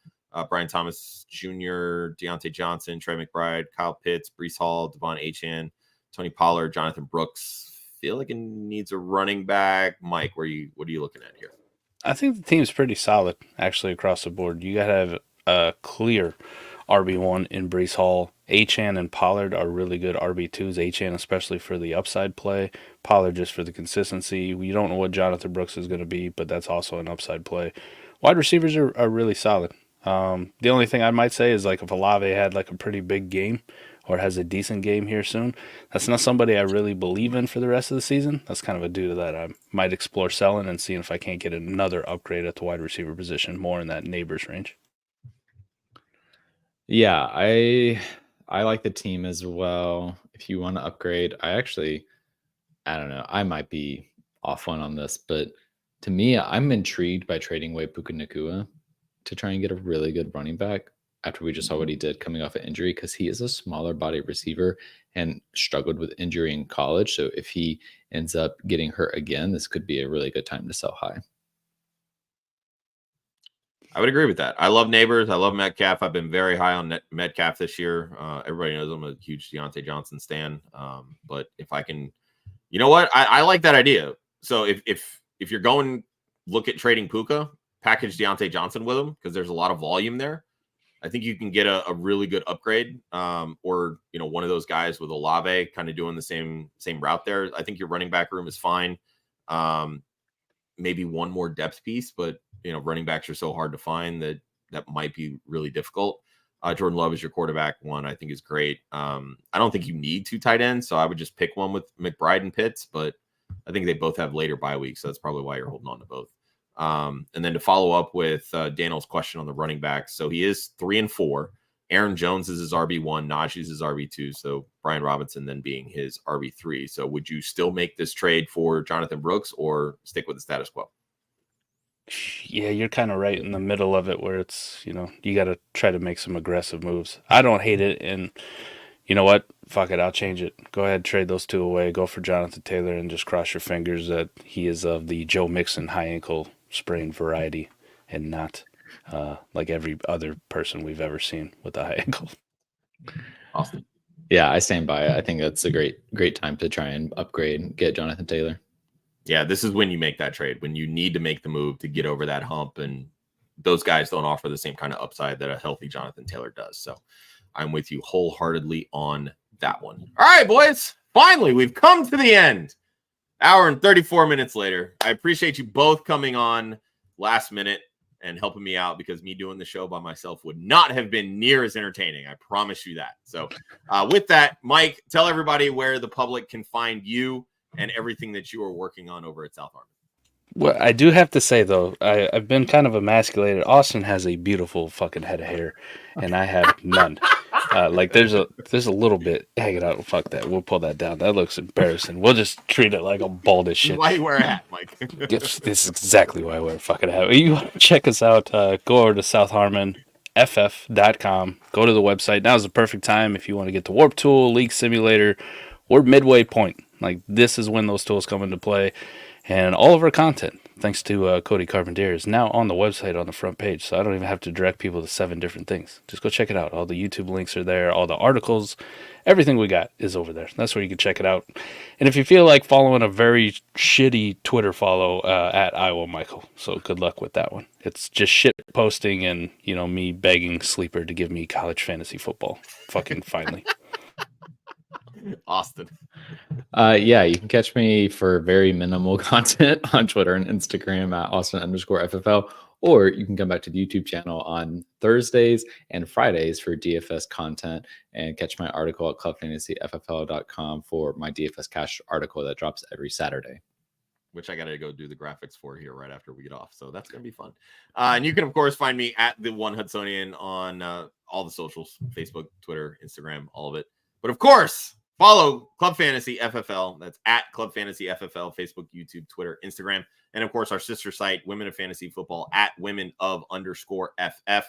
Brian Thomas Jr., Deontay Johnson, Trey McBride, Kyle Pitts, Breece Hall, Devon Achane, Tony Pollard, Jonathan Brooks. Feel like it needs a running back. Mike, what are you looking at here? I think the team's pretty solid, actually, across the board. You got to have a clear RB1 in Breece Hall. Achane and Pollard are really good RB2s. Achane especially for the upside play. Pollard just for the consistency. We don't know what Jonathan Brooks is going to be, but that's also an upside play. Wide receivers are really solid. The only thing I might say is like if Olave had like a pretty big game or has a decent game here soon, that's not somebody I really believe in for the rest of the season. That's kind of a dude that I might explore selling and seeing if I can't get another upgrade at the wide receiver position, more in that Neighbors range. Yeah, I like the team as well. If you want to upgrade, I don't know. I might be off one on this, but to me, I'm intrigued by trading away Puka Nacua to try and get a really good running back after we just saw what he did coming off an injury, because he is a smaller body receiver and struggled with injury in college. So if he ends up getting hurt again, this could be a really good time to sell high. I would agree with that. I love Neighbors. I love Metcalf. I've been very high on Metcalf this year. Everybody knows I'm a huge Deontay Johnson stan. But if I can, you know what? I like that idea. So if you're going look at trading Puka, package Deontay Johnson with him because there's a lot of volume there. I think you can get a really good upgrade, or one of those guys with Olave kind of doing the same route there. I think your running back room is fine. Maybe one more depth piece, but running backs are so hard to find that might be really difficult. Jordan Love is your quarterback one, I think is great. I don't think you need 2 tight ends, so I would just pick one with McBride and Pitts, but I think they both have later bye weeks, so that's probably why you're holding on to both. And then to follow up with Daniel's question on the running backs, so he is 3-4. Aaron Jones is his RB1, Najee's his RB2, so Brian Robinson then being his RB3. So would you still make this trade for Jonathan Brooks or stick with the status quo? Yeah, you're kind of right in the middle of it where it's, you got to try to make some aggressive moves. I don't hate it. And you know what? Fuck it. I'll change it. Go ahead, trade those 2 away. Go for Jonathan Taylor and just cross your fingers that he is of the Joe Mixon high ankle sprain variety and not like every other person we've ever seen with a high ankle. Awesome. Yeah, I stand by it. I think that's a great time to try and upgrade and get Jonathan Taylor. Yeah, this is when you make that trade, when you need to make the move to get over that hump. And those guys don't offer the same kind of upside that a healthy Jonathan Taylor does. So I'm with you wholeheartedly on that one. All right, boys. Finally, we've come to the end. Hour and 34 minutes later. I appreciate you both coming on last minute and helping me out, because me doing the show by myself would not have been near as entertaining. I promise you that. So with that, Mike, tell everybody where the public can find you and everything that you are working on over at South Harmon. Well, I do have to say, though, I've been kind of emasculated. Austin has a beautiful fucking head of hair, and I have none. Like there's a little bit hanging out. Fuck that. We'll pull that down. That looks embarrassing. We'll just treat it like a bald as shit. Why you wear a hat, Mike? This is exactly why I wear a fucking hat. You want to check us out, go over to southharmonff.com. Go to the website. Now's the perfect time if you want to get to Warp Tool, League Simulator. We're midway point. Like, this is when those tools come into play. And all of our content, thanks to Cody Carpentier, is now on the website on the front page. So I don't even have to direct people to 7 different things. Just go check it out. All the YouTube links are there. All the articles, everything we got is over there. That's where you can check it out. And if you feel like following a very shitty Twitter follow, at Iowa Michael. So good luck with that one. It's just shit posting and, me begging Sleeper to give me college fantasy football. Fucking finally. Austin. Yeah, you can catch me for very minimal content on Twitter and Instagram at Austin_FFL, or you can come back to the YouTube channel on Thursdays and Fridays for DFS content and catch my article at clubfantasyffl.com for my DFS cash article that drops every Saturday. Which I got to go do the graphics for here right after we get off. So that's going to be fun. And you can, of course, find me at the One Hudsonian on all the socials, Facebook, Twitter, Instagram, all of it. But of course, follow Club Fantasy FFL. That's at Club Fantasy FFL, Facebook, YouTube, Twitter, Instagram. And of course, our sister site, Women of Fantasy Football, at women_of_FF.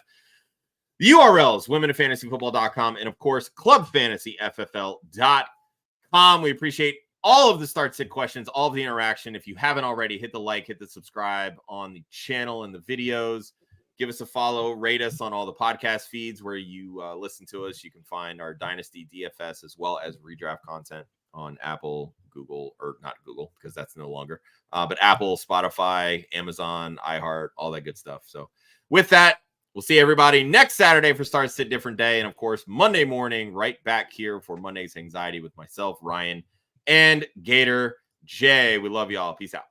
The URLs, womenoffantasyfootball.com, and of course, clubfantasyffl.com. We appreciate all of the start-sit questions, all of the interaction. If you haven't already, hit the like, hit the subscribe on the channel and the videos. Give us a follow, rate us on all the podcast feeds where you listen to us. You can find our Dynasty DFS as well as redraft content on Apple, Google, or not Google, because that's no longer, but Apple, Spotify, Amazon, iHeart, all that good stuff. So with that, we'll see everybody next Saturday for Start Sit Different Day. And of course, Monday morning, right back here for Monday's Anxiety with myself, Ryan, and Gator Jay. We love y'all. Peace out.